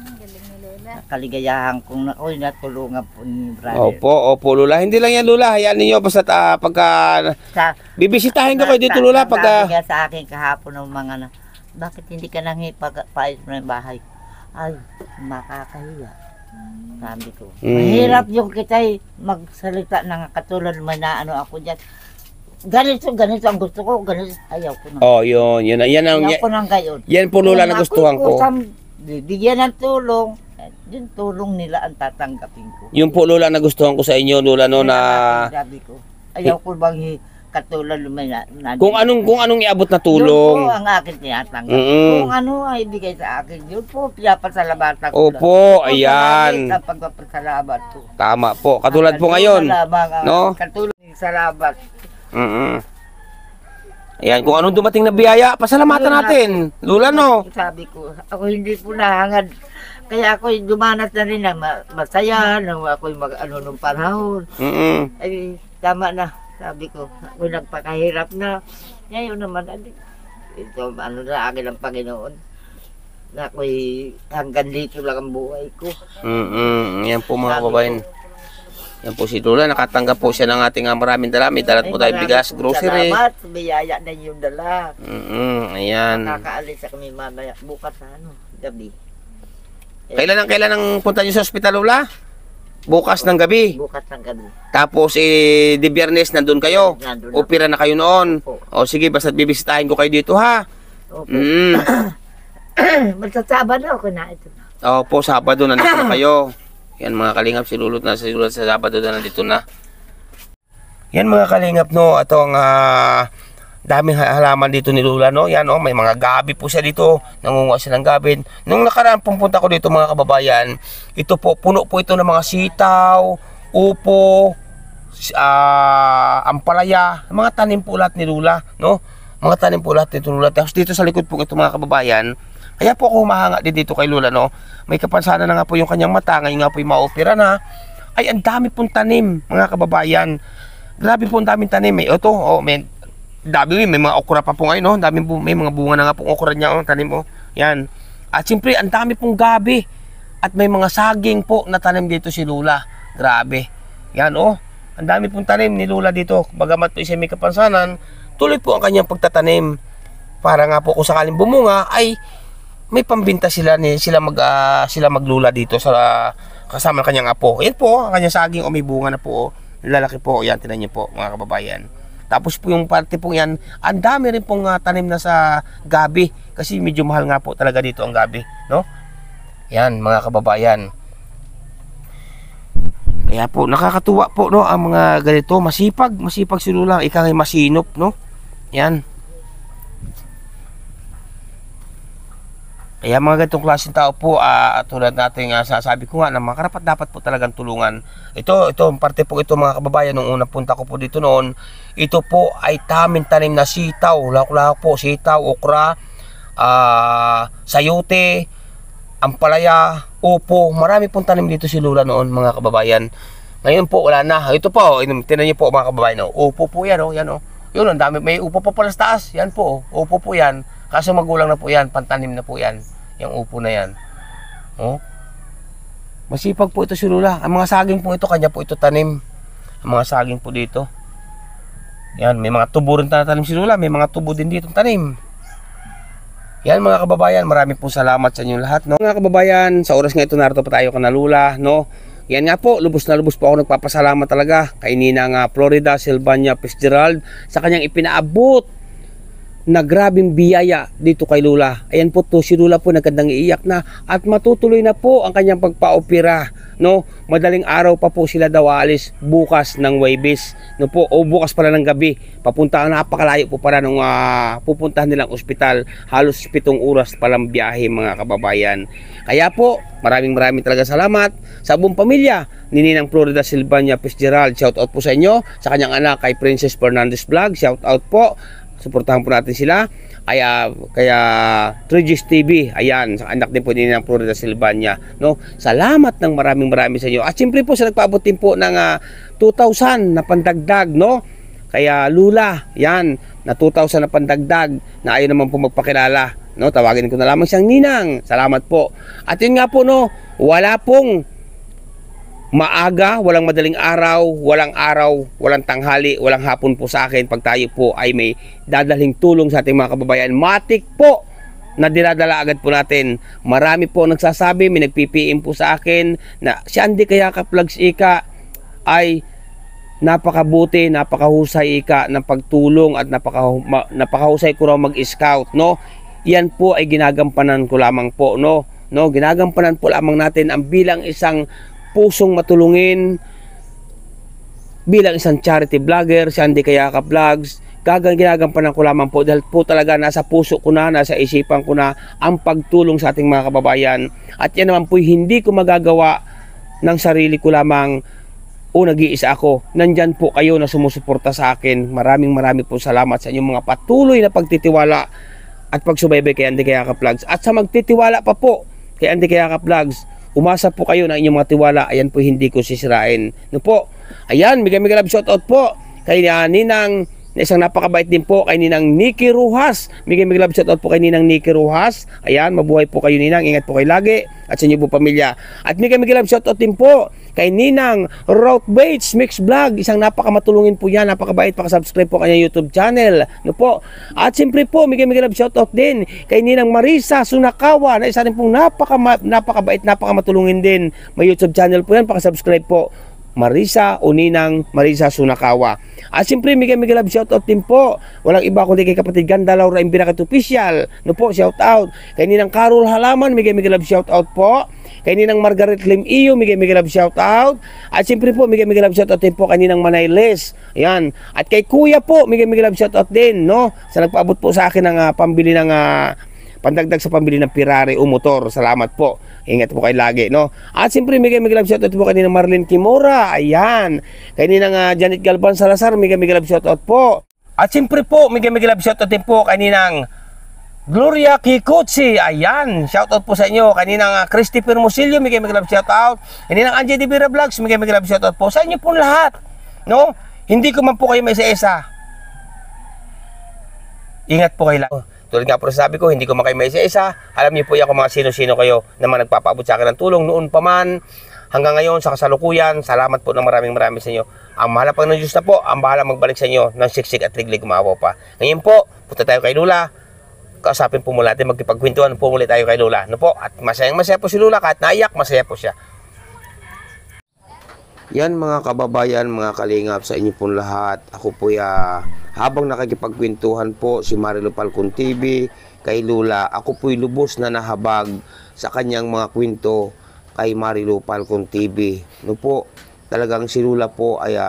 kaligayahan kong natulungan po ni brother. Opo Lula. Hindi lang yan Lula, hayaan ninyo basta pagka Sa, bibisitahin ko kayo dito Lula sabi pagka niya sa akin kahapon ng mga bakit hindi ka nang ipagpais mo ng bahay? Ay, makakahiya. Sabi ko. Mahirap yung kita'y magsalita ng katulad may naano ako dyan. Ganito ang gusto ko, ganito ayaw ko na. Oh, yun ang Ayaw ko nang gayon. yan po Lula na gustuhan ko. Bigyan ng tulong, yung tulong nila ang tatanggapin ko. Yung po Lula na gustuhan ko sa inyo Lula no na Sabi ko, ayaw ko bang katulad may kung anong iabot na tulong. Yun po ang akin tinatanggap. Mm-mm. Kung ano ay ibigay sa akin, yun po pinapasalamatan ko. Opo, lang. ayan. Ang pagpapasalamat ko. Tama po. Katulad po ngayon. No? Katulad ng salamat. Mm-mm. Ayan, kung anong dumating na biyaya, pasalamatan natin. Lula, no? Sabi ko, ako hindi po nahangad. Kaya ako dumanas na rin na masaya, na ako'y mag-ano nung panahon. Mm-mm. Ay, tama na. Sabi ko, ako nagpakahirap na. Ngayon naman, ito, ano na akin ang Panginoon. Na ako'y hanggang dito lang ang buhay ko. Mm-mm. Yan po mga kababayan. Yan po si Lula, nakatanggap po siya ng ating maraming dala. May dalat po tayo bigas, grocery. Salamat, biyaya na yung dala. Ayan. Nakakaalis sa kami mamaya, bukas na gabi. Kailan ang punta niyo sa ospital, Lula? Bukas ng gabi. Bukas ng gabi. Tapos, di Biyernes, nandun kayo. Nandun na. Opera na kayo noon. Opo. O sige, basta bibisitahin ko kayo dito, ha? Opo. Magsasabado ako na ito. Opo, Sabado nandito na kayo. Yan mga kalingap, silulot na sa Sabado na nandito na. Yan mga kalingap, no. Ito ang daming halaman dito ni Lula, no. Yan, may mga gabi po siya dito. Nangunguha siya ng gabi. Nung nakaraan pumunta ko dito mga kababayan, ito po, puno po ito ng mga sitaw, upo, ampalaya, mga tanim po lahat ni Lula, no? Mga tanim po lahat ni Lula. Tapos dito sa likod po ito mga kababayan, kaya po ako humahanga din dito kay Lula, no? May kapansanan na nga po yung kanyang mata, ngayon nga po yung ma-opera na. Ay, ang dami pong tanim, mga kababayan. Grabe po ang daming tanim. Ito, may mga okra pa po ngayon, no? May mga bunga na nga pong okra niya, tanim, Yan. At siyempre, ang dami pong gabi. At may mga saging po na tanim dito si Lula. Grabe. Yan, ang dami pong tanim ni Lula dito. Bagamat po siya may kapansanan, tuloy po ang kanyang pagtatanim. Para nga po kung sakaling bumunga, ay may pambinta sila maglula dito sa kasama ng kanyang apo. Yan po, ang kanyang saging may bunga na po. Lalaki po. Yan, tinan niyo po mga kababayan. Tapos po yung parte po yan, ang dami rin pong tanim na sa gabi. Kasi medyo mahal nga po talaga dito ang gabi, no? Yan mga kababayan. Kaya po nakakatuwa po, no, ang mga ganito. Masipag si Lula. Ika ngay masinop, no? Yan. Kaya mga ganitong klaseng tao po, tulad natin sasabi ko nga na mga karapat dapat po talagang tulungan. Ito parte po ito mga kababayan, nung una punta ko po dito noon, ito po ay tanim na sitaw, lahok po, sitaw, okra, sayote, ampalaya, upo, marami pong tanim dito si Lula noon mga kababayan. Ngayon po wala na. Ito po, tinan niyo po mga kababayan, upo po yan, yan yun, ang dami, may upo pa pala sa taas, yan po, upo po yan. Kaso magulang na po yan, pantanim na po yan, yung upo na yan. Masipag po ito si Lula. Ang mga saging po ito, kanya po ito tanim. Ang mga saging po dito. Yan, may mga tubo rin tanim si Lula, may mga tubo din dito tanim. Yan mga kababayan, marami po salamat sa inyo lahat, no? Mga kababayan, sa oras nga ito narito pa tayo kana Lula, no? Yan nga po, lubos na lubos po ako nagpapasalamat talaga kay Ninang Florida Silvania Fitzgerald sa kanyang ipinaabot na grabing biyaya dito kay Lula. Ayan po to, si Lula po nagkandang iiyak na at matutuloy na po ang kanyang pagpa-opera, no? Madaling araw pa po sila daw alis bukas ng Huwebes, no po, o bukas pala ng gabi. Papunta, napakalayo po para nung pupuntahan nilang ospital. Halos 7 oras palang biyahe mga kababayan. Kaya po, maraming talaga salamat sa buong pamilya ni Ninang Florida Silvania Fitzgerald. Shout out po sa inyo, sa kanyang anak kay Princess Fernandez Vlog. Shout out po. Suportahan po natin sila. Kaya 3G's TV, ayan, sa anak din po din ng Florida Silvania, no? Salamat ng maraming sa inyo. At siyempre po sa nagpaabot din po ng 2,000 na pandagdag, no? Kaya Lula, yan, na 2,000 na pandagdag na ayaw naman po magpakilala, no? Tawagin ko na lamang siyang Ninang. Salamat po. At yun nga po, no, wala pong maaga, walang madaling araw, walang tanghali, walang hapon po sa akin pag tayo po ay may dadalhin tulong sa ating mga kababayan. Matik po na dinadala agad po natin. Marami po nagsasabi, may nagpi-PM po sa akin na si Andy Kayakap Vlogs Ika ay napakabuti, napakahusay Ika ng pagtulong at napakahusay ko raw mag-scout, no? Yan po ay ginagampanan ko lamang po, no? Ginagampanan po lamang natin ang bilang isang pusong matulungin, bilang isang charity vlogger, si Andy Kayakap Vlogs. Ginagampanan ko lamang po dahil po talaga nasa puso ko na, nasa isipan ko na ang pagtulong sa ating mga kababayan. At yan naman po hindi ko magagawa ng sarili ko lamang o nag-iisa ako. Nandyan po kayo na sumusuporta sa akin. Maraming po salamat sa inyong mga patuloy na pagtitiwala at pagsubaybay kay Andy Kayakap Vlogs. At sa magtitiwala pa po kay Andy Kayakap Vlogs, umasa po kayo na inyong mga tiwala. Ayan po, hindi ko sisirain. No po. Ayan, mega love shoutout po kay Ninang, na isang napakabait din po, kay Ninang Nikki Ruhas. Mega love shoutout po kay Ninang Nikki Ruhas. Ayan, mabuhay po kayo Ninang. Ingat po kayo lagi at sa inyo po pamilya. At mega love shoutout din po kay Ninang Route Bates Mix Vlog. Isang napakamatulungin po yan, napakabait. Pakasubscribe po kanyang YouTube channel. No po. At siyempre po, mega love shoutout din kay Ninang Marisa Sunakawa, na isa rin pong napakabait, napakamatulungin din. May YouTube channel po yan, pakasubscribe po. Marisa o Ninang Marisa Sunakawa. At siyempre, mega love shoutout din po. Walang iba kundi kay kapatid Ganda Laura Imbirakat Official. No po, shoutout. Kay Ninang Carol Halaman, mega love shoutout po. Kay Ninang Margaret Lim Iyo, mega love shoutout. At siyempre po, mega love shoutout din po kay Ninang Manayles. Ayan. At kay Kuya po, mega love shoutout din, no? Sa nagpaabot po sa akin ng pambili ng pandagdag sa pambili ng Ferrari o motor. Salamat po. Ingat po kayo lagi, no? At siyempre, mega love shoutout po kanina Marlene Kimura. Ayan. Kanina Janet Galvan Salazar, mega love shoutout po. At siyempre po, mega love shoutout din po kaninang Gloria Kikuchi, ayan, shoutout po sa inyo. Kaninang Christopher Musilio, mega love shoutout. Kaninang Angie Divira Vlogs, mega love shoutout po sa inyo po lahat, no? Hindi ko man po kayo may isa-isa. Ingat po kayo lang. Tulad nga po sabi ko, hindi ko man kayo may isa-isa. Alam niyo po yan kung mga sino-sino kayo na mga nagpapaabot sa akin ng tulong noon pa man. Hanggang ngayon, sa kasalukuyan, salamat po ng maraming sa inyo. Ang mahal pa ng Diyos na po, ang bahala magbalik sa inyo ng siksik at liglig umawa pa. Ngayon po, punta tayo kay Lula. Kausapin po mula natin, magkipagkwentuhan po muli tayo kay Lula. No po? At masayang-masaya po si Lula, kahit naiyak, masaya po siya. Yan mga kababayan, mga kalingap sa inyo pong lahat. Ako po habang nakikipagkwentuhan po si Marilu Falcon TV kay Lula, ako po'y lubos na nahabag sa kanyang mga kwento kay Marilu Falcon TV. No po, talagang si Lula po ay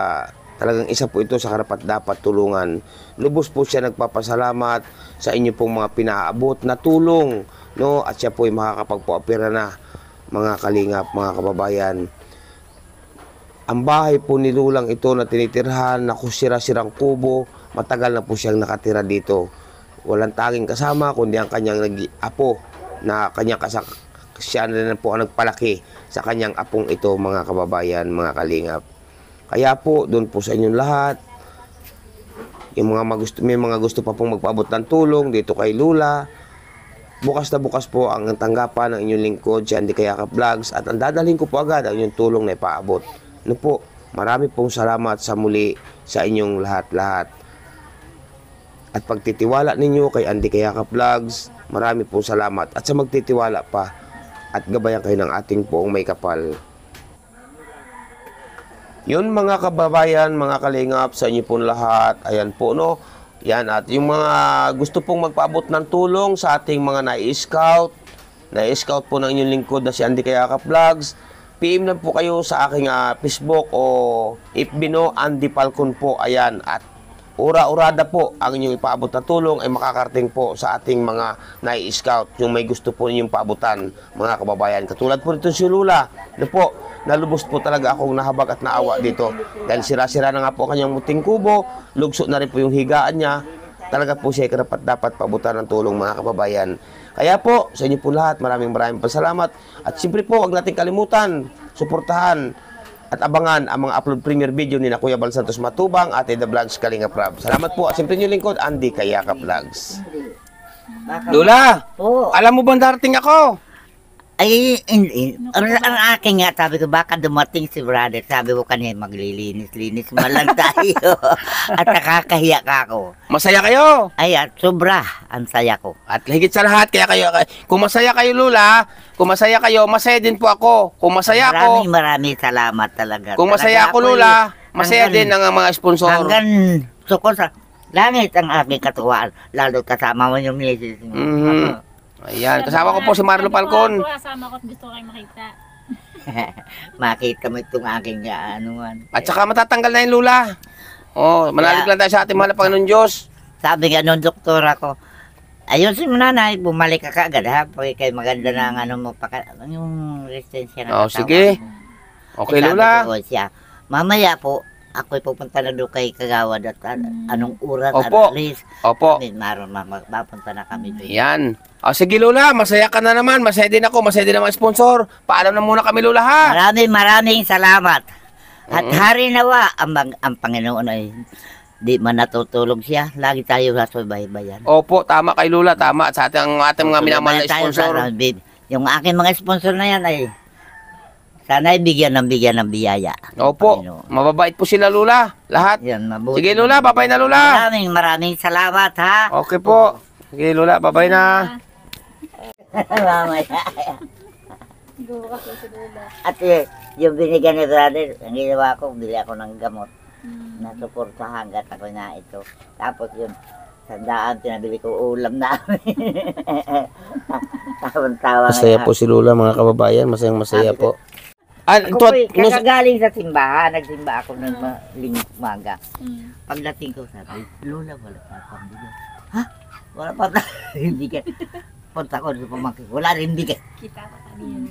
talagang isa po ito sa karapat dapat tulungan. Lubos po siya nagpapasalamat sa inyo pong mga pinaabot na tulong, no? At siya po ay makakapagpo-opera na, mga kalingap, mga kababayan. Ang bahay po ni Lulang ito na tinitirhan, na kusira-sirang kubo, matagal na po siyang nakatira dito. Walang tanging kasama kundi ang kanyang nag-apo na kanyang siya na po ang nagpalaki sa kanyang apong ito, mga kababayan, mga kalingap. Kaya po, doon po sa inyong lahat, yung may mga gusto pa pong magpaabot ng tulong dito kay Lula, bukas na bukas po ang tanggapan ng inyong lingkod, si Andy Kayakap Vlogs, at ang dadalhin ko po agad ang inyong tulong na ipaabot. No po, marami pong salamat sa muli sa inyong lahat-lahat. At pagtitiwala ninyo kay Andy Kayakap Vlogs, marami pong salamat. At sa magtitiwala pa, at gabayan kayo ng ating poong may kapal. Yun mga kababayan, mga kalingap, sa inyo pong lahat. Ayan po, no? Yan, at yung mga gusto pong magpaabot ng tulong sa ating mga na-scout po ng inyong lingkod na si Andy Kayakap Vlogs, PM lang po kayo sa aking Facebook o FB, no? Andy Falcon po, ayan. At ura-urada po ang inyong ipaabot na tulong ay makakarating po sa ating mga na-scout, yung may gusto po ninyong paabutan, mga kababayan. Katulad po nito si Lula, na po, nalubos po talaga akong nahabag at naawa dito. Dahil sira-sira na nga po kanyang muting kubo, lugso na rin po yung higaan niya. Talaga po siya karapat dapat paabutan ng tulong, mga kababayan. Kaya po, sa inyo po lahat, maraming pasalamat. At siyempre po, huwag natin kalimutan, suportahan, at abangan ang mga upload premiere video ni na Kuya Bal Santos Matubang at The Vlogs Kalinga Prab. Salamat po. At siyempre nyo lingkod, Andy Kayakap Vlogs. Lula, alam mo bang darating ako? Ay, hindi. Ang akin nga, sabi ko, baka dumating si brother. Sabi ko kanina, maglilinis-linis man lang tayo. At nakakahiya ka ako. Masaya kayo? Ay, sobra ang saya ko. At higit sa lahat, kung masaya kayo, Lula, kung masaya kayo, masaya din po ako. Kung masaya ako, Maraming salamat talaga. kung masaya ako, Lula, masaya din ang mga sponsor. Hanggang sukol sa langit ang aking katuwaan. Lalo kasama mo yung misis mo. Ayan, kasama ko po si Marilu Falcon. Kasama ko at gusto kayo makita. Makita mo itong aking anuan. At saka matatanggal na yung Lula. Oh, manalig lang tayo sa ating mahal na Panginoon Diyos. Sabi nga nung doktor ako, ayun si nanay, bumalik ka kaagad ha. Pag kayo maganda na ang ano mo, yung resistensya na sige. Okay, Lula. Sabi ko siya, mamaya po, ako'y pupunta na doon kay Kagawad at anong oras, Opo. alis. Opo. Maroon mapunta na kami doon. Yan. O sige, Lula, masaya ka na naman. Masaya din ako, masaya din ang mga sponsor. Paalam na muna kami, Lula, ha? Maraming salamat. At hari nawa, ang Panginoon ay di man natutulog siya. Lagi tayo sa subaybayan. Opo, tama kay Lula, tama. At sa ating mga minamahal na sponsor. Yung aking mga sponsor na yan ay sana'y bigyan ng biyaya. Opo, Panginoon. mababait po sila, Lula. Lahat. Yan, mabuti. Sige, Lula, babay na, Lula. Maraming salamat, ha? Okay po. Sige, Lula, babay na. Mamaya. At yung binigyan ni brother, ang ginawa ko, bili ako ng gamot. Nasuportahan hanggat ako na ito. Tapos yun, sandaan, pinabili ko ulam namin. Tawang-tawa. Masaya po si Lula, mga kababayan. Masayang-masaya po. Ako po'y kakagaling sa simbahan. Nagsimba ako ng umaga. Pagdating ko, sabi, Lola, wala pa pambili. Ha? Wala pa hindi ka. punta ko, wala rin bigas.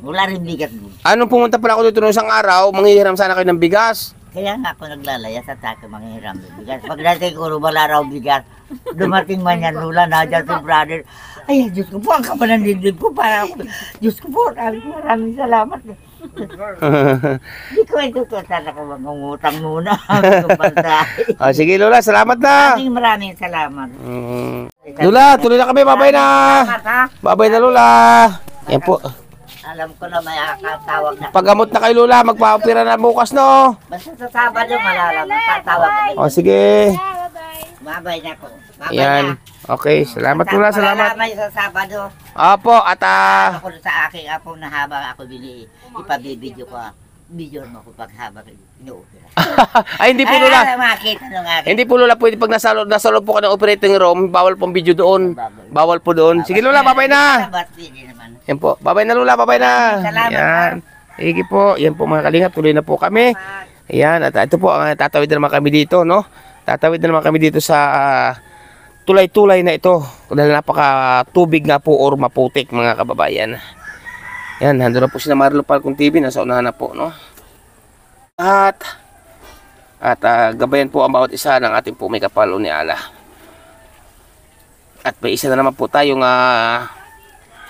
Wala rin bigas. Anong pumunta pala ako dito nung isang araw, manghihiram sana kayo ng bigas. Kaya nga ako naglalaya sa tako manghihiram ng bigas. Pagdating ko, wala raw bigas. Dumating man yan, Lula, nadyan si brother. Ay, Diyos ko po, ang kapalan dibdib ko para ako. Diyos ko po, maraming salamat. Hindi ko ito to, sana ko mangungutang muna. Sige Lola, salamat na. Maraming salamat. Lola, tuloy na kami, babay na. Salamat ha. Babay na Lola. Yan po. Alam ko na may kakatawag na. Paggamot na kay Lola, magpa-opera na bukas, no? Basta sa Sabado, malalaman. Tatawag ko. O, sige. Babay na ko. Babay Yan. na. Okay, salamat Lola, salamat. Malalaman sa Sabado. Opo, at Ako sa aking apo na habang ako ipabibidyo ko. Video mo ko pag habang ino-opera. ay, hindi po Lola. Makita nung akin. Hindi po Lola, pwede pag nasa loob po ka ng operating room, bawal pong video doon. Bawal po doon. Sige Lola, babay na. Yan po, babay na Lola, babay na. Salamat, Yan. Sige po, yan po mga kalingap, tuloy na po kami. Ayan, at ito po, tatawid na naman kami dito, no? Tatawid na naman kami dito sa tulay-tulay na ito. Dahil napaka tubig nga po or maputik mga kababayan. Yan, nandun na po si Marlo Falcon TV, nasa unahan na po, no? At gabayan po ang bawat isa ng ating po may kapalo ni Allah. At may isa na naman po tayong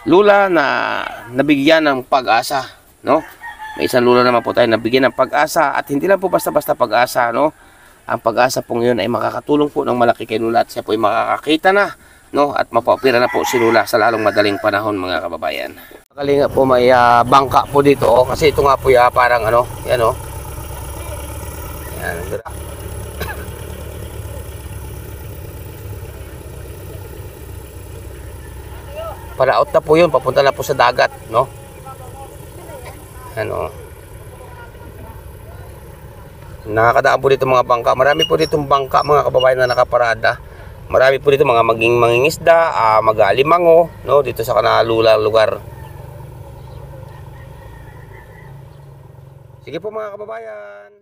lula na nabigyan ng pag-asa, no? May isang lula naman po tayo nabigyan ng pag-asa at hindi lang po basta-basta pag-asa, no? Ang pag-asa po ngayon ay makakatulong po ng malaki kay Lula at siya po ay makakakita na, no? At mapaopera na po si Lula sa lalong madaling panahon mga kababayan. Kalinga po may bangka po dito, oh, kasi ito nga po parang ano, yan oh. Yan. Para out na po yun, papunta na po sa dagat, no? Ano? Nakakadaan po dito mga bangka. Marami po dito bangka mga kababayan na nakaparada. Marami po dito mga mangingisda, mag-alimango, no? Dito sa kanalula lugar. Sige po mga kababayan.